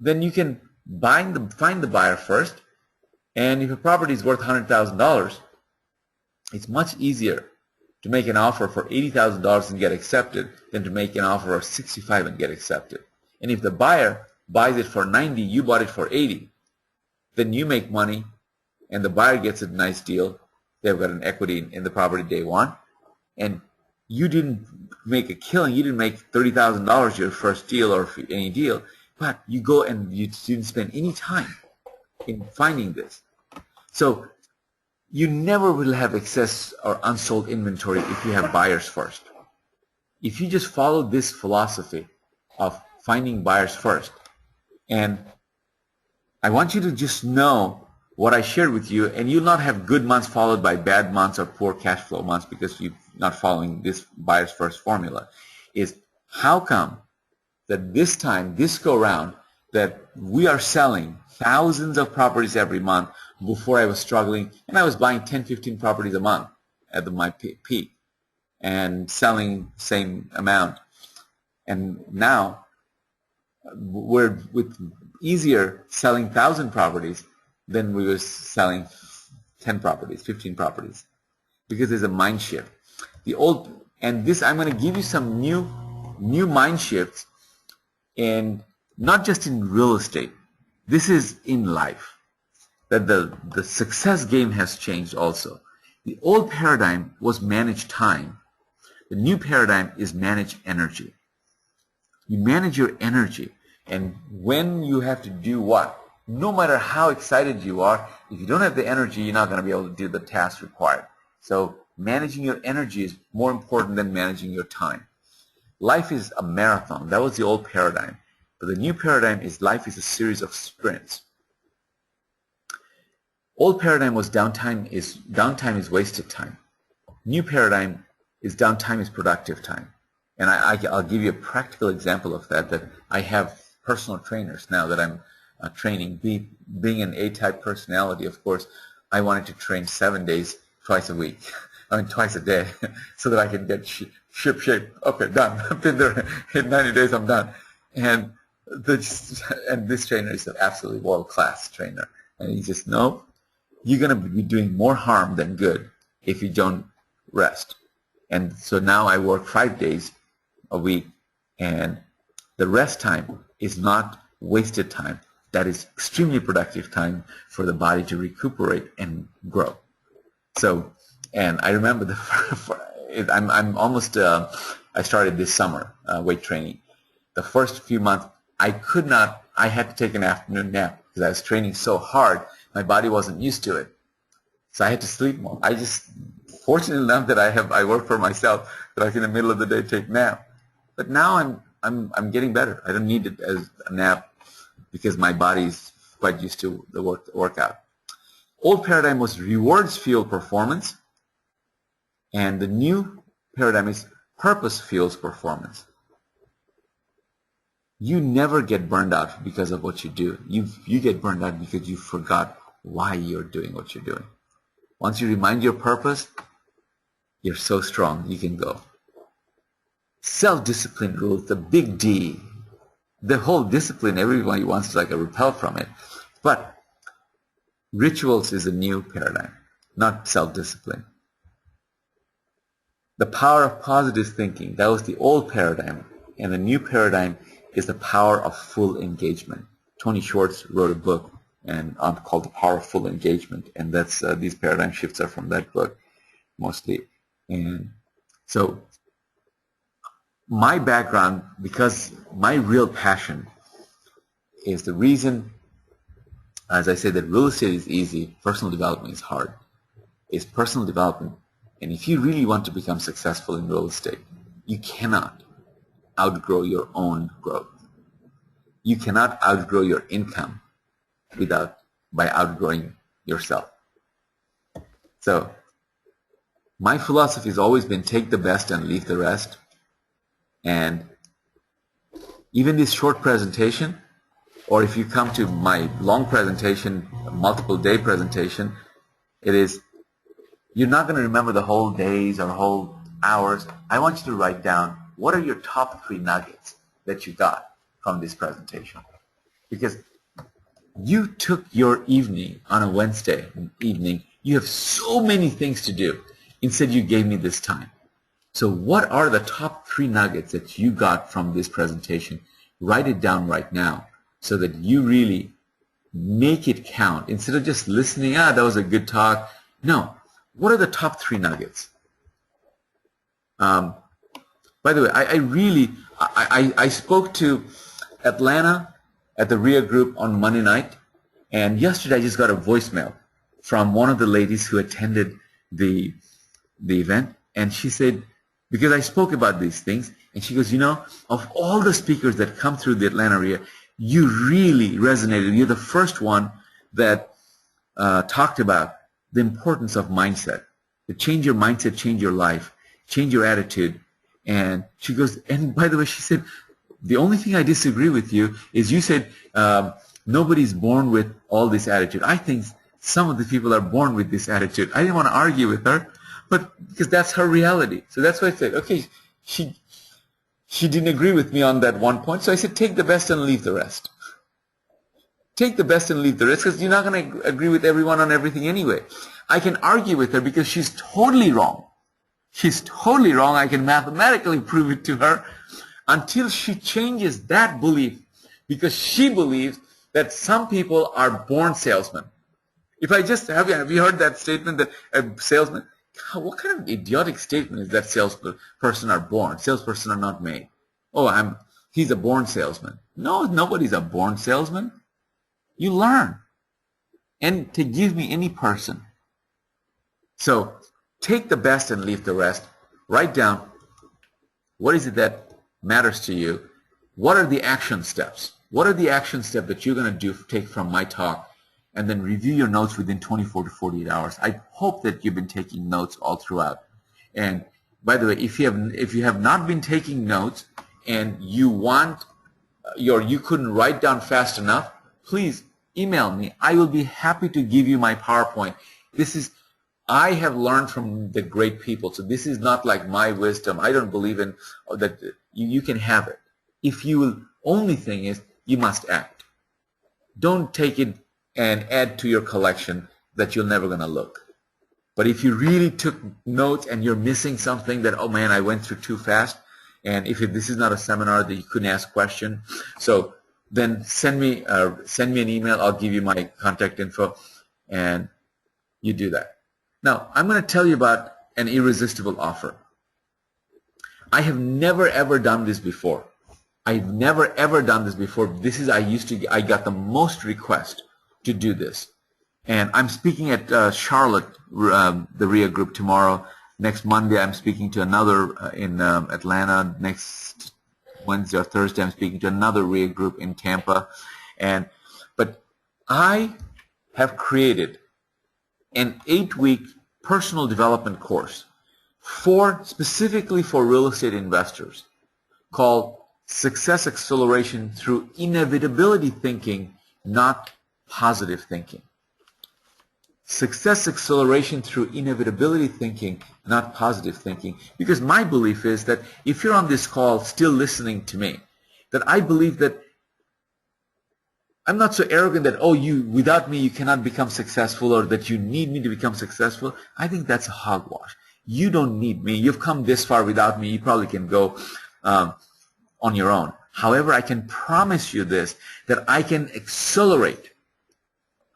then you can find the buyer first. And if a property is worth $100,000, it's much easier to make an offer for $80,000 and get accepted than to make an offer of $65,000 and get accepted. And if the buyer buys it for $90,000, you bought it for $80,000, then you make money and the buyer gets a nice deal. They've got an equity in the property day one, and you didn't make a killing. You didn't make $30,000 your first deal or any deal, but you go and you didn't spend any time in finding this. So you never will have excess or unsold inventory if you have buyers first. If you just follow this philosophy of finding buyers first, and I want you to just know what I shared with you, and you'll not have good months followed by bad months or poor cash flow months because you're not following this buyers first formula, is how come that this time, this go round, that we are selling thousands of properties every month. Before I was struggling, and I was buying 10, 15 properties a month at my peak and selling same amount. And now we're with easier selling 1,000 properties than we were selling 10 properties, 15 properties, because there's a mind shift. And this, I'm going to give you some new mind shifts, and not just in real estate. This is in life. That the success game has changed also. The old paradigm was manage time. The new paradigm is manage energy. You manage your energy, and when you have to do what, no matter how excited you are, if you don't have the energy, you're not going to be able to do the task required. So managing your energy is more important than managing your time. Life is a marathon. That was the old paradigm. But the new paradigm is life is a series of sprints. Old paradigm was downtime is wasted time. New paradigm is downtime is productive time. And I'll give you a practical example of that I have personal trainers now that I'm training. Being an A-type personality, of course, I wanted to train 7 days, twice a week. I mean, twice a day, so that I can get ship shape. Okay, done. I've been there in 90 days, I'm done. And this trainer is an absolutely world-class trainer. And he just, no, you're going to be doing more harm than good if you don't rest. And so now I work 5 days a week, and the rest time is not wasted time. That is extremely productive time for the body to recuperate and grow. So, and I remember I'm almost, I started this summer weight training. The first few months, I had to take an afternoon nap because I was training so hard. My body wasn't used to it. So I had to sleep more. Fortunate enough that I work for myself, that I can in the middle of the day take a nap. But now I'm getting better. I don't need it as a nap because my body's quite used to the workout. Old paradigm was rewards fuel performance, and the new paradigm is purpose fuels performance. You never get burned out because of what you do. You get burned out because you forgot why you're doing what you're doing. Once you remind your purpose, you're so strong, you can go. Self-discipline rules, the big D. The whole discipline, everybody wants to repel from it. But rituals is a new paradigm, not self-discipline. The power of positive thinking, that was the old paradigm. And the new paradigm is the power of full engagement. Tony Schwartz wrote a book called The Power of Full Engagement, and that's these paradigm shifts are from that book mostly. And so my background, because my real passion is the reason, as I say, that real estate is easy, personal development is hard, is personal development. And if you really want to become successful in real estate, you cannot outgrow your own growth. You cannot outgrow your income by outgrowing yourself. So my philosophy has always been take the best and leave the rest. And even this short presentation, or if you come to my long presentation, multiple day presentation, you're not going to remember the whole days or whole hours. I want you to write down what are your top 3 nuggets that you got from this presentation. Because you took your evening on a Wednesday evening, you have so many things to do. Instead, you gave me this time. So what are the top 3 nuggets that you got from this presentation? Write it down right now so that you really make it count. Instead of just listening, that was a good talk. No. What are the top 3 nuggets? By the way, I spoke to Atlanta at the RIA group on Monday night, And yesterday I just got a voicemail from one of the ladies who attended the event, and she said, because I spoke about these things, and she goes, of all the speakers that come through the Atlanta area, you really resonated. You're the first one that talked about the importance of mindset. To change your mindset, change your life, change your attitude. And she goes, and by the way, she said, the only thing I disagree with you is you said nobody's born with all this attitude. I think some of the people are born with this attitude. I didn't want to argue with her, but because that's her reality. So that's why I said, okay, she didn't agree with me on that one point. So I said, take the best and leave the rest. Take the best and leave the rest, because you're not going to agree with everyone on everything anyway. I can argue with her because she's totally wrong. She's totally wrong. I can mathematically prove it to her until she changes that belief, because she believes that some people are born salesmen. If I just, have you heard that statement that a salesman, what kind of idiotic statement is that salesperson are born? Salesperson are not made. Oh, he's a born salesman. No, nobody's a born salesman. You learn. And to give me any person. So take the best and leave the rest. Write down what is it that matters to you. What are the action steps? What are the action steps that you're going to take from my talk? And then review your notes within 24 to 48 hours. I hope that you've been taking notes all throughout. And by the way, if you have not been taking notes and you couldn't write down fast enough, please email me. I will be happy to give you my PowerPoint. I have learned from the great people, so this is not like my wisdom. I don't believe in that. You can have it. If you will, only thing is you must act. Don't take it and add to your collection that you're never going to look. But if you really took notes and you're missing something that, oh man, I went through too fast, and if this is not a seminar that you couldn't ask questions, so then send me an email. I'll give you my contact info, and you do that. Now, I'm going to tell you about an irresistible offer. I have never ever done this before. I've never ever done this before. I got the most requests to do this. And I'm speaking at Charlotte, the RIA group tomorrow. Next Monday, I'm speaking to another in Atlanta. Next Wednesday or Thursday, I'm speaking to another RIA group in Tampa. But I have created an 8-week personal development course specifically for real estate investors called Success Acceleration Through Inevitability Thinking, Not Positive Thinking. Success acceleration through inevitability thinking, not positive thinking. Because my belief is that if you're on this call still listening to me, that I believe that I'm not so arrogant that, without me you cannot become successful, or that you need me to become successful. I think that's a hogwash. You don't need me. You've come this far without me. You probably can go on your own. However, I can promise you this, that I can accelerate.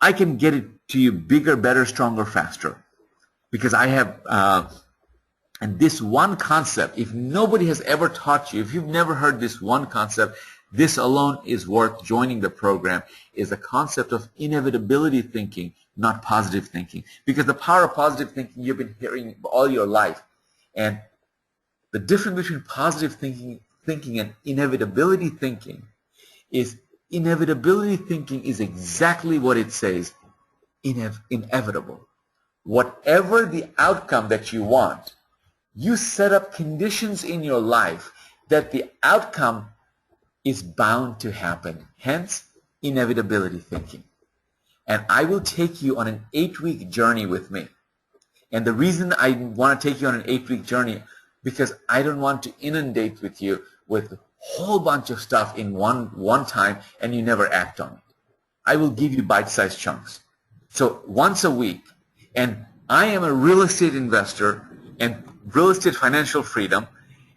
I can get it to you bigger, better, stronger, faster. Because I have, and this one concept, if nobody has ever taught you, if you've never heard this one concept, this alone is worth joining the program, is the concept of inevitability thinking, not positive thinking. Because the power of positive thinking you've been hearing all your life. And the difference between positive thinking and inevitability thinking is inevitability thinking is exactly what it says, inevitable. Whatever the outcome that you want, you set up conditions in your life that the outcome is bound to happen. Hence, inevitability thinking. And I will take you on an 8-week journey with me. And the reason I want to take you on an 8-week journey, because I don't want to inundate with you with a whole bunch of stuff in one time and you never act on it. I will give you bite-sized chunks. So once a week, and I am a real estate investor and real estate financial freedom,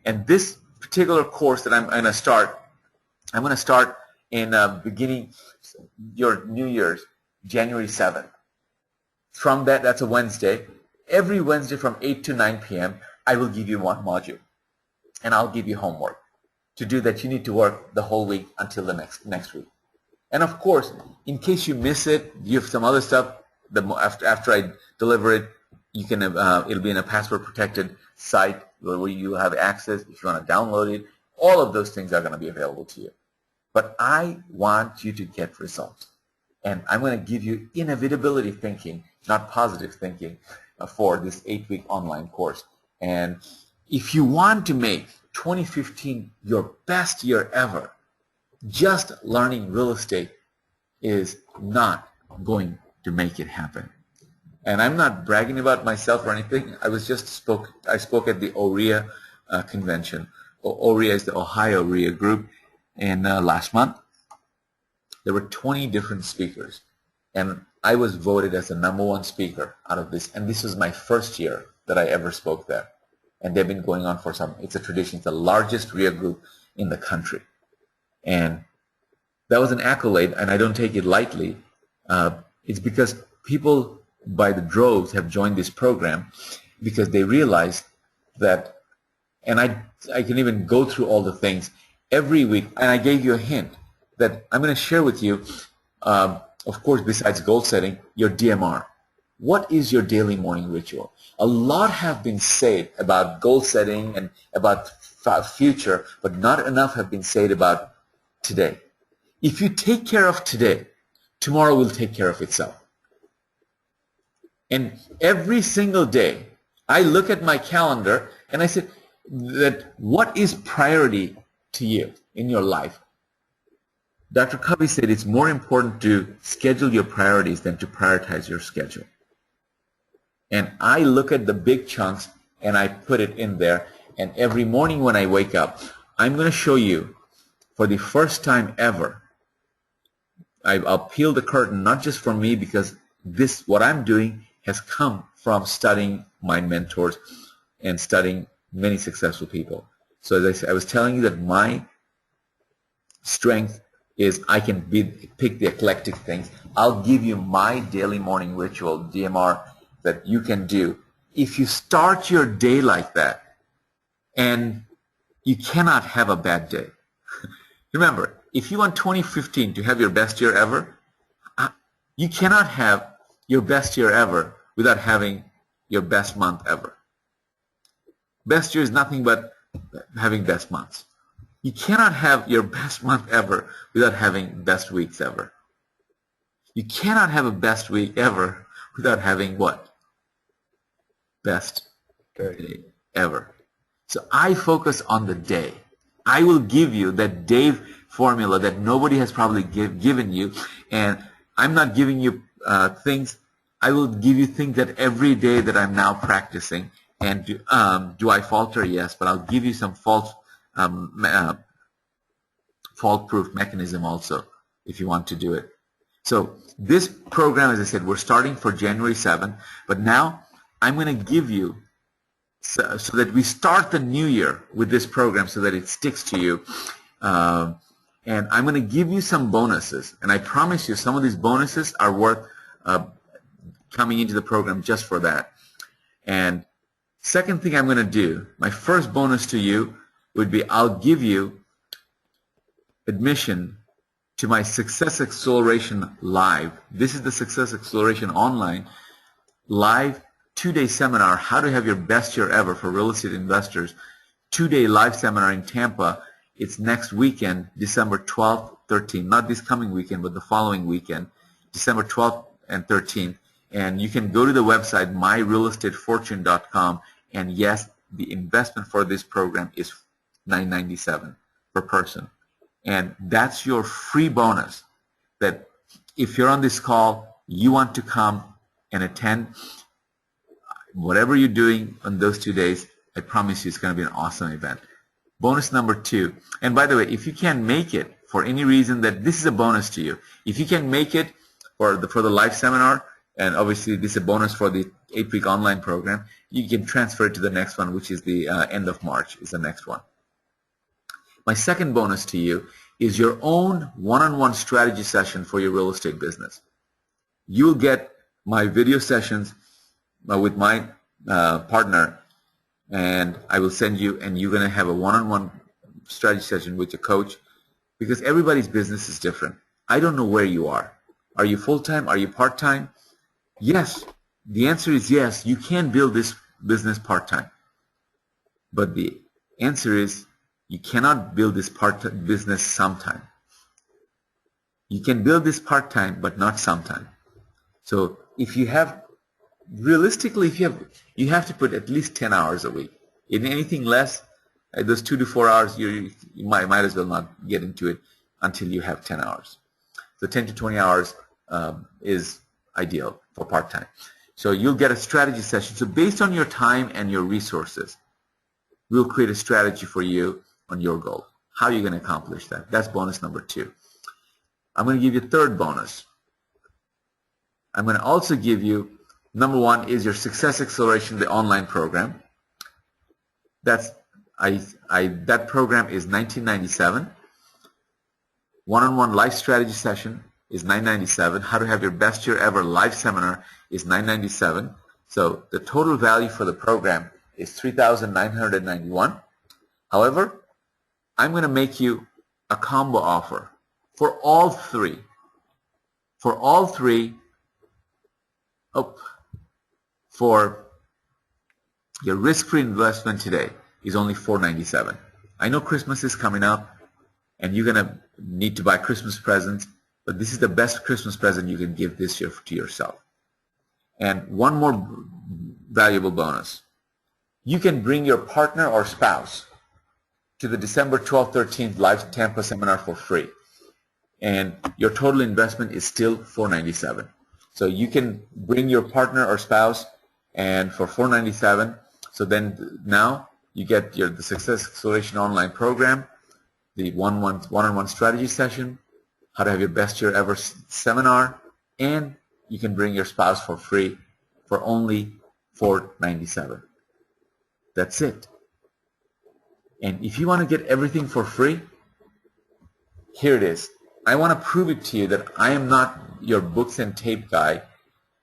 and this particular course that I'm going to start in beginning your New Year's, January 7th. From that's a Wednesday. Every Wednesday from 8 to 9 p.m., I will give you one module, and I'll give you homework. To do that, you need to work the whole week until the next week. And of course, in case you miss it, you have some other stuff. After I deliver it, you can it'll be in a password protected site where you have access. If you want to download it, all of those things are going to be available to you. But I want you to get results. And I'm going to give you inevitability thinking, not positive thinking, for this 8-week online course. And if you want to make 2015 your best year ever, just learning real estate is not going to make it happen. And I'm not bragging about myself or anything. I spoke at the OREA convention. OREA is the Ohio REIA group, and last month there were 20 different speakers, and I was voted as the #1 speaker out of this. And this was my first year that I ever spoke there. And they've been going on for it's a tradition. It's the largest REIA group in the country. And that was an accolade, and I don't take it lightly. It's because people by the droves have joined this program because they realize that, and I can even go through all the things every week, and I gave you a hint that I'm going to share with you, of course, besides goal setting, your DMR. What is your daily morning ritual? A lot have been said about goal setting and about future, but not enough have been said about today. If you take care of today, tomorrow will take care of itself. And every single day, I look at my calendar and I say that what is priority to you in your life? Dr. Covey said it's more important to schedule your priorities than to prioritize your schedule. And I look at the big chunks and I put it in there. And every morning when I wake up, I'm going to show you for the first time ever, I'll peel the curtain, not just for me, because what I'm doing has come from studying my mentors and studying many successful people. So as I said, I was telling you that my strength is I can pick the eclectic things. I'll give you my daily morning ritual, DMR, that you can do. If you start your day like that, and you cannot have a bad day. Remember, if you want 2015 to have your best year ever, you cannot have your best year ever without having your best month ever. Best year is nothing but having best months. You cannot have your best month ever without having best weeks ever. You cannot have a best week ever without having what? Best day ever. So I focus on the day. I will give you that day formula that nobody has probably given you, and I'm not giving you things. I will give you things that every day that I'm now practicing. And do I falter? Yes, but I'll give you some fault-proof mechanism also if you want to do it. So this program, as I said, we're starting for January 7th, but now I'm going to give you so that we start the new year with this program so that it sticks to you. And I'm going to give you some bonuses. And I promise you some of these bonuses are worth coming into the program just for that. And second thing I'm going to do, my first bonus to you would be I'll give you admission to my Success Acceleration Live. This is the Success Acceleration Online live 2-day seminar, how to have your best year ever for real estate investors. 2-day live seminar in Tampa. It's next weekend, December 12th, 13th. Not this coming weekend, but the following weekend, December 12th and 13th. And you can go to the website, myrealestatefortune.com, and yes, the investment for this program is $997 per person. And that's your free bonus that if you're on this call, you want to come and attend, whatever you're doing on those 2 days, I promise you it's going to be an awesome event. Bonus number 2, and by the way, if you can't make it for any reason, that this is a bonus to you. If you can make it for the live seminar, and obviously this is a bonus for the 8-week online program, you can transfer it to the next one, which is the end of March is the next one. My second bonus to you is your own one-on-one strategy session for your real estate business. You'll get my video sessions with my partner, and I will send you, and you're going to have a one-on-one strategy session with your coach, because everybody's business is different. I don't know where you are. Are you full-time? Are you part-time? Yes. The answer is yes. You can build this business part-time. But the answer is you cannot build this business sometime. You can build this part-time, but not sometime. So if you have, realistically, you have to put at least 10 hours a week. In anything less, those 2 to 4 hours, you might as well not get into it until you have 10 hours. So 10 to 20 hours is ideal for part-time. So you'll get a strategy session. So based on your time and your resources, we'll create a strategy for you on your goal. How are you going to accomplish that? That's bonus number 2. I'm going to give you a third bonus. I'm going to also give you, number 1 is your Success Acceleration, the online program. That program is $19.97. One-on-one live strategy session is $9.97. How to have your best year ever live seminar is $9.97. So the total value for the program is $3,991. However, I'm going to make you a combo offer for all three. For all three, for your risk-free investment today is only $497. I know Christmas is coming up and you're going to need to buy Christmas presents, but this is the best Christmas present you can give this year to yourself. And one more valuable bonus. You can bring your partner or spouse to the December 12th, 13th live Tampa seminar for free. And your total investment is still $497. So you can bring your partner or spouse and for $497. So then now you get the Success Acceleration online program, the one-on-one strategy session, how to have your best year ever seminar, and you can bring your spouse for free for only $497. That's it. And if you want to get everything for free, here it is. I want to prove it to you that I am not your books and tape guy.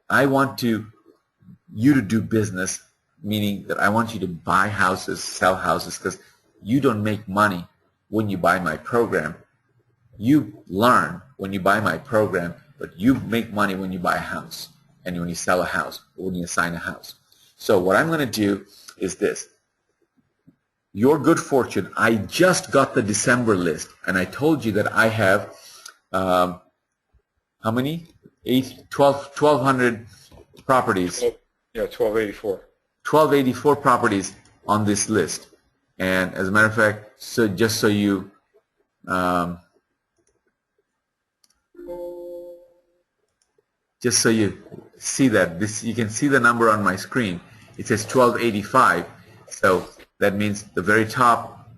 I want you to do business, meaning that I want you to buy houses, sell houses, because you don't make money when you buy my program. You learn when you buy my program, but you make money when you buy a house and when you sell a house or when you assign a house. So what I'm going to do is this. Your good fortune, I just got the December list, and I told you that I have, how many? 1,200 properties. Yeah, 1284. 1284 properties on this list. And as a matter of fact, so just so you see that, you can see the number on my screen. It says 1285. So that means the very top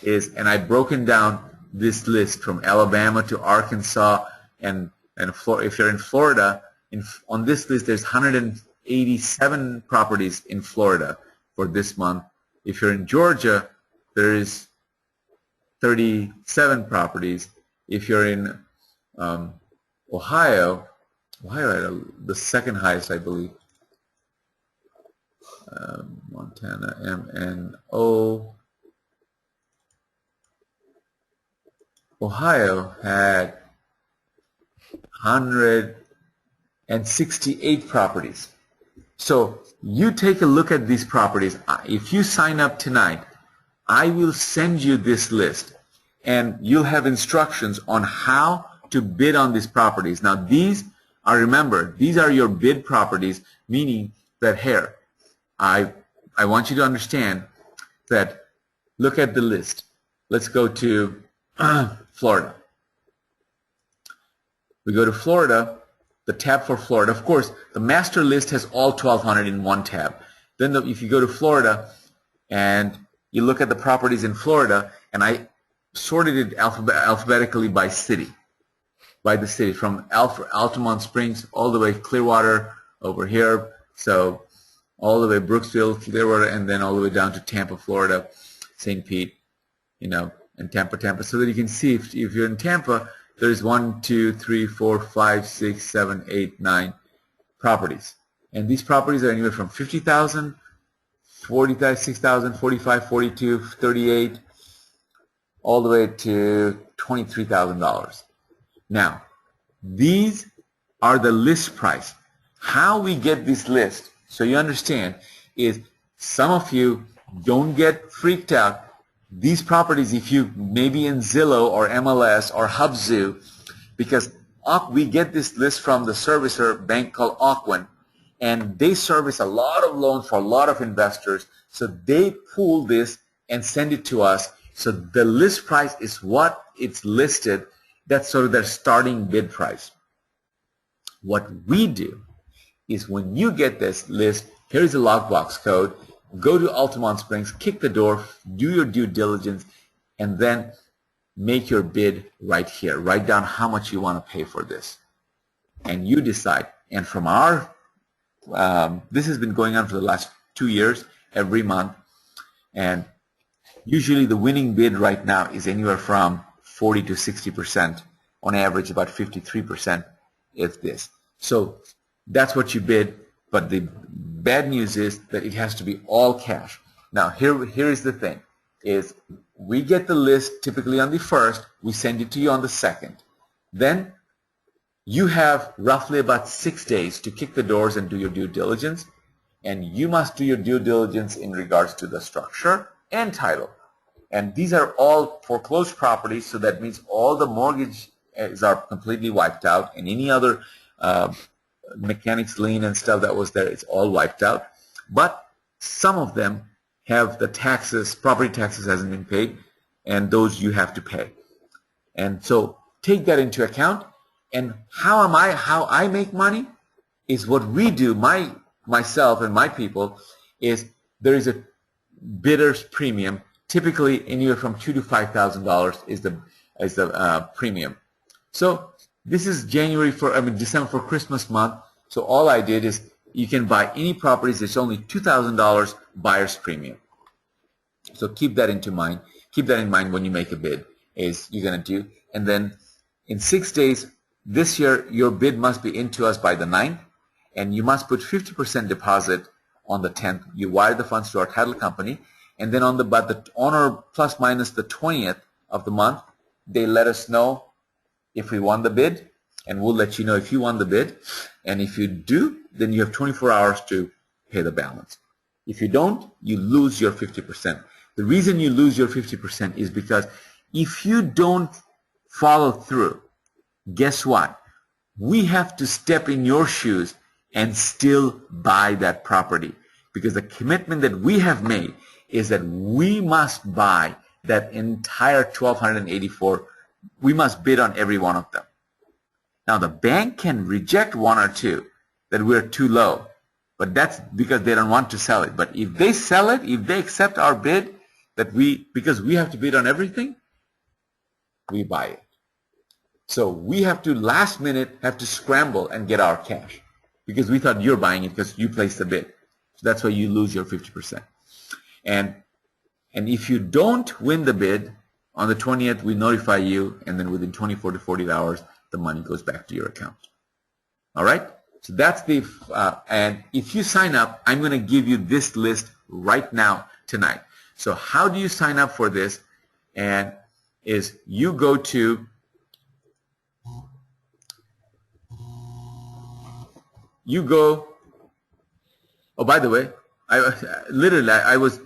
is, and I've broken down this list from Alabama to Arkansas, and if you're in Florida, on this list there's 187 properties in Florida for this month. If you're in Georgia, there is 37 properties. If you're in Ohio had the second highest, I believe. Montana, MNO. Ohio had 168 properties. So you take a look at these properties. If you sign up tonight, I will send you this list, and you'll have instructions on how to bid on these properties. Now these are, remember, these are your bid properties, meaning that here, I want you to understand that, look at the list. Let's go to Florida. We go to Florida, the tab for Florida. Of course, the master list has all 1,200 in one tab. Then if you go to Florida and you look at the properties in Florida, and I sorted it alphabetically by city, by the city, from Altamont Springs all the way Clearwater over here. So all the way Brooksville, Clearwater, and then all the way down to Tampa, Florida, St. Pete, and Tampa, so that you can see if you're in Tampa, there's 1, 2, 3, 4, 5, 6, 7, 8, 9 properties. And these properties are anywhere from 50,000, 46,000, 45, 42, 38, all the way to $23,000. Now, these are the list price. How we get this list, so you understand, is some of you don't get freaked out. These properties, if you maybe in Zillow or MLS or Hubzu, because we get this list from the servicer bank called Ocwen, and they service a lot of loans for a lot of investors, so they pull this and send it to us. So the list price is what it's listed. That's sort of their starting bid price. What we do is when you get this list, here's the lockbox code, go to Altamont Springs, kick the door, do your due diligence, and then make your bid right here. Write down how much you want to pay for this. And you decide. And from our, this has been going on for the last 2 years, every month. And usually the winning bid right now is anywhere from 40 to 60%. On average, about 53% is this. So that's what you bid. But the bad news is that it has to be all cash. Now, here is the thing, is we get the list typically on the 1st. We send it to you on the 2nd. Then you have roughly about 6 days to kick the doors and do your due diligence. And you must do your due diligence in regards to the structure and title. And these are all foreclosed properties, so that means all the mortgages are completely wiped out, and any other mechanics lien and stuff that was there, it's all wiped out. But some of them have the taxes, property taxes hasn't been paid, and those you have to pay. And so take that into account. And how I make money is what we do, myself and my people, is there is a bidder's premium, typically anywhere from $2,000 to $5,000 is the premium. So this is December for Christmas month. So all I did is you can buy any properties. It's only $2,000 buyer's premium. So keep that in mind when you make a bid, is you're going to do. And then in 6 days, this year, your bid must be into us by the 9th, and you must put 50% deposit on the 10th. You wire the funds to our title company, and then on or plus minus the 20th of the month, they let us know if we won the bid, and we'll let you know if you won the bid. And if you do, then you have 24 hours to pay the balance. If you don't, you lose your 50%. The reason you lose your 50% is because if you don't follow through, guess what? We have to step in your shoes and still buy that property, because the commitment that we have made is that we must buy that entire 1,284. We must bid on every one of them. Now, the bank can reject one or two that we're too low, but that's because they don't want to sell it. But if they sell it, if they accept our bid, because we have to bid on everything, we buy it. So we have to last minute scramble and get our cash, because we thought you're buying it because you placed the bid. So that's why you lose your 50%. And if you don't win the bid, on the 20th we notify you, and then within 24 to 48 hours the money goes back to your account. All right? So that's the and if you sign up, I'm going to give you this list right now tonight. So how do you sign up for this? And is you go to oh, by the way, I was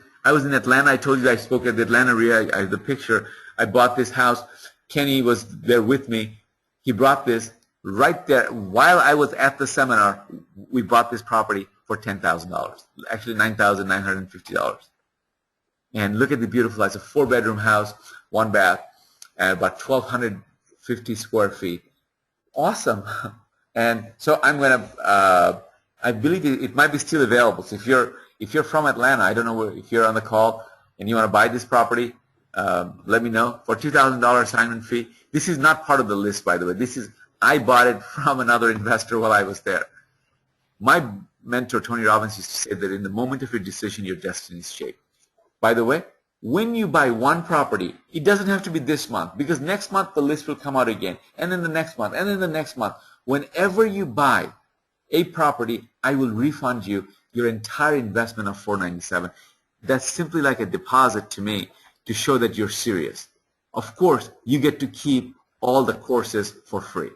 in Atlanta. I told you I spoke at the Atlanta area. I have the picture. I bought this house. Kenny was there with me. He brought this right there while I was at the seminar. We bought this property for $10,000, actually $9,950. And look at the beautiful house. It's a 4-bedroom house, 1 bath, about 1,250 square feet. Awesome. And so I'm going to, I believe it might be still available. So if you're from Atlanta, I don't know if you're on the call and you want to buy this property, let me know. For $2,000 assignment fee. This is not part of the list, by the way. I bought it from another investor while I was there. My mentor, Tony Robbins, used to say that in the moment of your decision, your destiny is shaped. By the way, when you buy one property, it doesn't have to be this month, because next month the list will come out again, and then the next month, and then the next month. Whenever you buy a property, I will refund you your entire investment of $497. That's simply like a deposit to me to show that you're serious. Of course, you get to keep all the courses for free.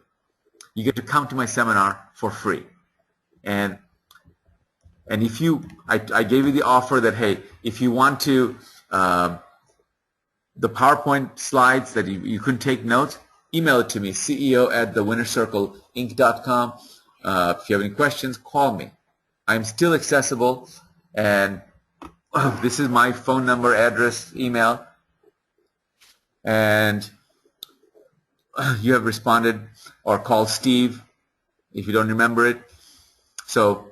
You get to come to my seminar for free. And if you, I gave you the offer that, hey, if you want to, the PowerPoint slides that you couldn't take notes, email it to me, ceo@thewinnercircleinc.com. If you have any questions, call me. I'm still accessible, and this is my phone number, address, email, and you have responded, or call Steve if you don't remember it. So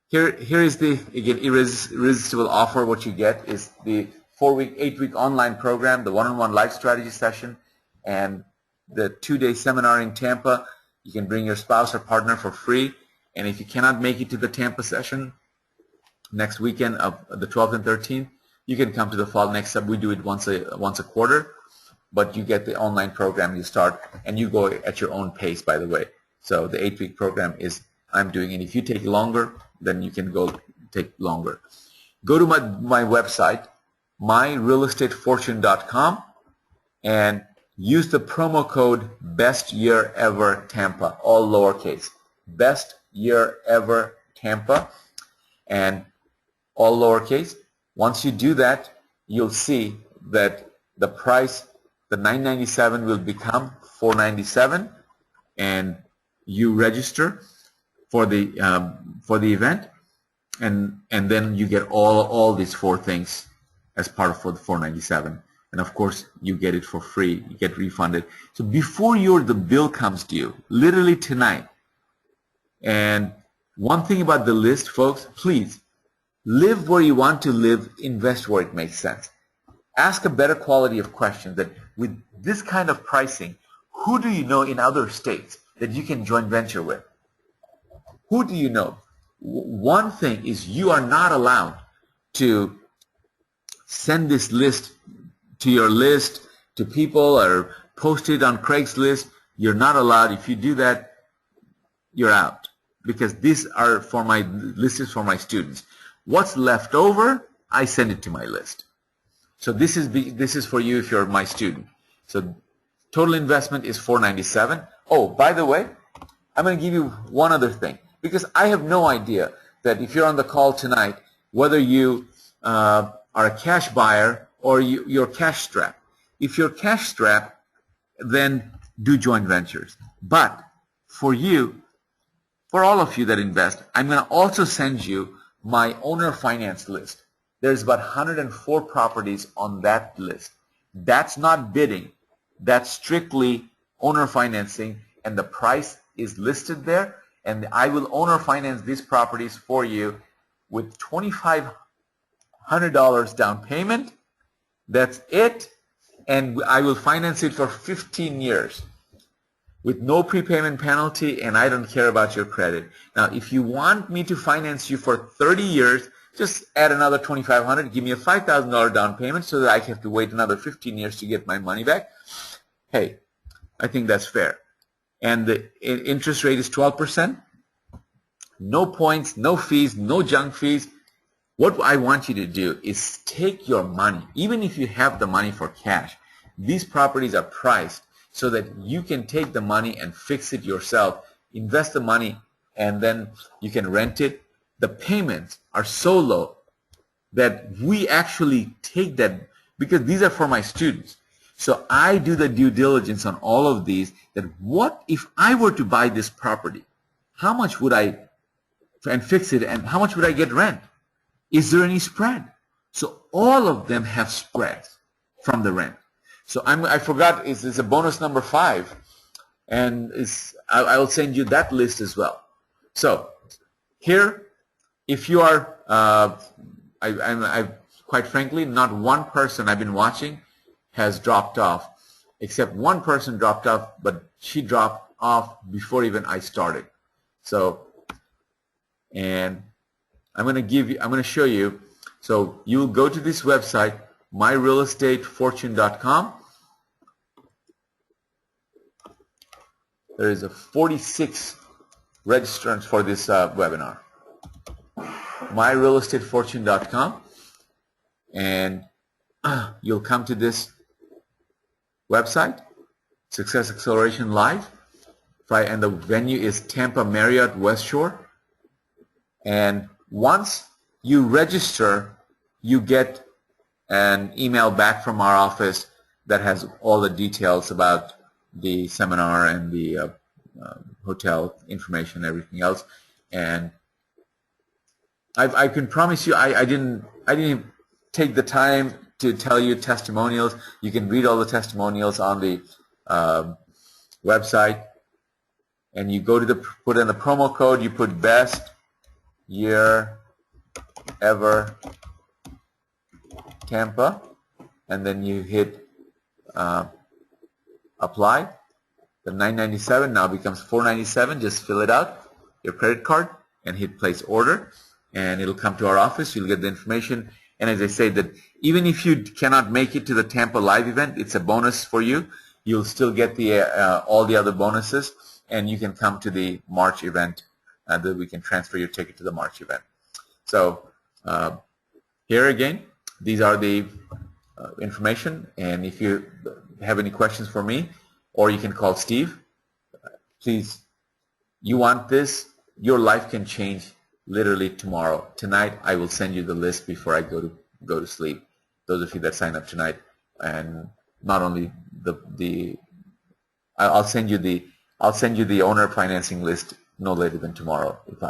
here is the, again, irresistible offer. What you get is the 4-week, 8-week online program, the one-on-one life strategy session, and the 2-day seminar in Tampa. You can bring your spouse or partner for free. And if you cannot make it to the Tampa session next weekend of the 12th and 13th, you can come to the fall next up. We do it once a quarter, but you get the online program. You start, and you go at your own pace, by the way. So the 8-week program is I'm doing, and if you take longer, then you can go take longer. Go to my website, myrealestatefortune.com, and use the promo code BESTYEAREVERTAMPA, all lowercase, BESTYEAREVERTAMPA, and all lowercase. Once you do that, you'll see that the price, the $997, will become $497, and you register for the event, and then you get all these 4 things as part of the $497. And of course, you get it for free. You get refunded. So before the bill comes due, literally tonight. And one thing about the list, folks, please live where you want to live. Invest where it makes sense. Ask a better quality of questions. That with this kind of pricing, who do you know in other states that you can joint venture with? Who do you know? One thing is, you are not allowed to send this list to your list to people or post it on Craigslist. You're not allowed. If you do that, you're out, because these are for my list is for my students. What's left over, I send it to my list. So this is for you if you're my student. So total investment is $497. Oh, by the way, I'm going to give you one other thing, because I have no idea that if you're on the call tonight, whether you are a cash buyer or you're cash strapped. If you're cash strapped, then do joint ventures. But for you, for all of you that invest, I'm going to also send you my owner finance list. There's about 104 properties on that list. That's not bidding. That's strictly owner financing, and the price is listed there. And I will owner finance these properties for you with $2,500 down payment. That's it, and I will finance it for 15 years with no prepayment penalty, and I don't care about your credit. Now, if you want me to finance you for 30 years, just add another $2,500, give me a $5,000 down payment so that I have to wait another 15 years to get my money back. Hey, I think that's fair. And the interest rate is 12%. No points, no fees, no junk fees. What I want you to do is take your money, even if you have the money for cash. These properties are priced so that you can take the money and fix it yourself, invest the money, and then you can rent it. The payments are so low that we actually take that, because these are for my students. So I do the due diligence on all of these, that what if I were to buy this property? How much would I, and fix it, and how much would I get rent? Is there any spread? So all of them have spreads from the rent. So I forgot, it's a bonus number 5, and I will send you that list as well. So here, if you are, I quite frankly, not one person I've been watching has dropped off, except one person dropped off, but she dropped off before even I started. So, and I'm going to show you. So you'll go to this website, myrealestatefortune.com. There is a 46 registrants for this webinar. myrealestatefortune.com, and you'll come to this website, Success Acceleration Live. And the venue is Tampa Marriott West Shore. And once you register, you get an email back from our office that has all the details about the seminar and the hotel information and everything else. And I can promise you, I didn't take the time to tell you testimonials. You can read all the testimonials on the website, and you go to put in the promo code. You put best year ever Tampa, and then you hit apply. The $9.97 now becomes $4.97. Just fill it out, your credit card, and hit place order, and it'll come to our office. You'll get the information. And as I say, that even if you cannot make it to the Tampa live event, it's a bonus for you. You'll still get the all the other bonuses, and you can come to the March event. That we can transfer your ticket to the March event. So here again, these are the information. And if you have any questions for me, or you can call Steve. Please, you want this? Your life can change literally tomorrow. Tonight, I will send you the list before I go to sleep. Those of you that sign up tonight, and not only I'll send you the owner financing list no later than tomorrow. If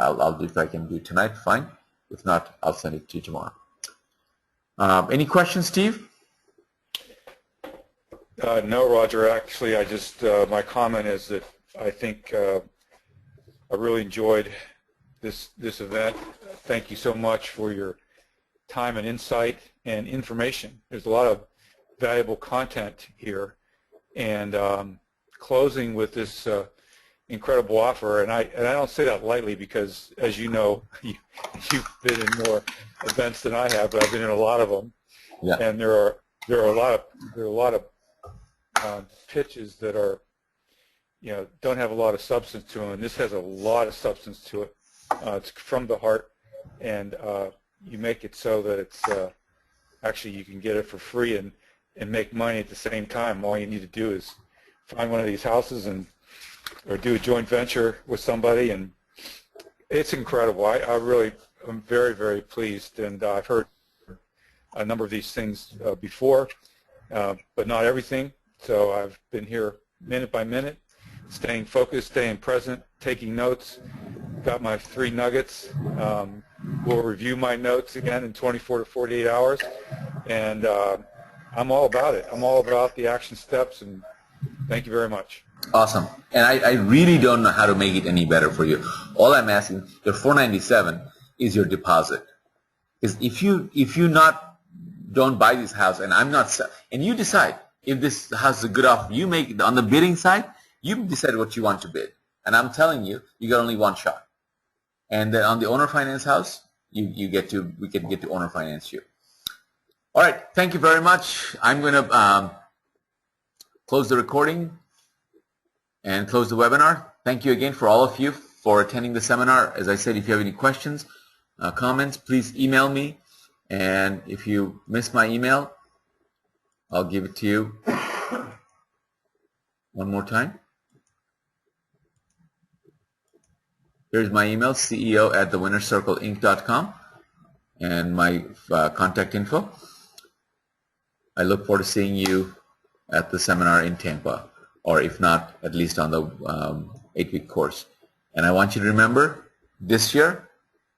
I can do it tonight, fine. If not, I'll send it to you tomorrow. Any questions, Steve? No, Roger. Actually, I just my comment is that I think I really enjoyed this event. Thank you so much for your time and insight and information. There's a lot of valuable content here, and closing with this incredible offer. And I don't say that lightly because, as you know, you've been in more events than I have, but I've been in a lot of them. Yeah. And there are a lot of pitches that are, don't have a lot of substance to them, and this has a lot of substance to it. It's from the heart, and you make it so that it's actually you can get it for free and make money at the same time. All you need to do is find one of these houses or do a joint venture with somebody, and it's incredible. I really am very, very pleased, and I've heard a number of these things before, but not everything. So I've been here minute by minute, staying focused, staying present, taking notes. Got my 3 nuggets. We'll review my notes again in 24 to 48 hours, and I'm all about it. I'm all about the action steps, and thank you very much. Awesome. And I really don't know how to make it any better for you. All I'm asking, your $497 is your deposit. Because if you don't buy this house, and I'm not, and you decide if this house is a good offer, you make on the bidding side, you decide what you want to bid. And I'm telling you, you got only one shot. And then on the owner finance house, we can get to owner finance you. All right. Thank you very much. I'm going to close the recording and close the webinar. Thank you again for all of you for attending the seminar. As I said, if you have any questions, comments, please email me. And if you miss my email, I'll give it to you one more time. Here's my email, ceo@thewinnercircleinc.com, and my contact info. I look forward to seeing you at the seminar in Tampa, or if not, at least on the 8-week course. And I want you to remember this year,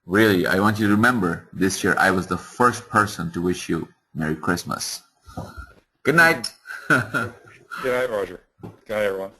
really, I want you to remember this year I was the first person to wish you Merry Christmas. Good night. Good night, Roger. Good night, everyone.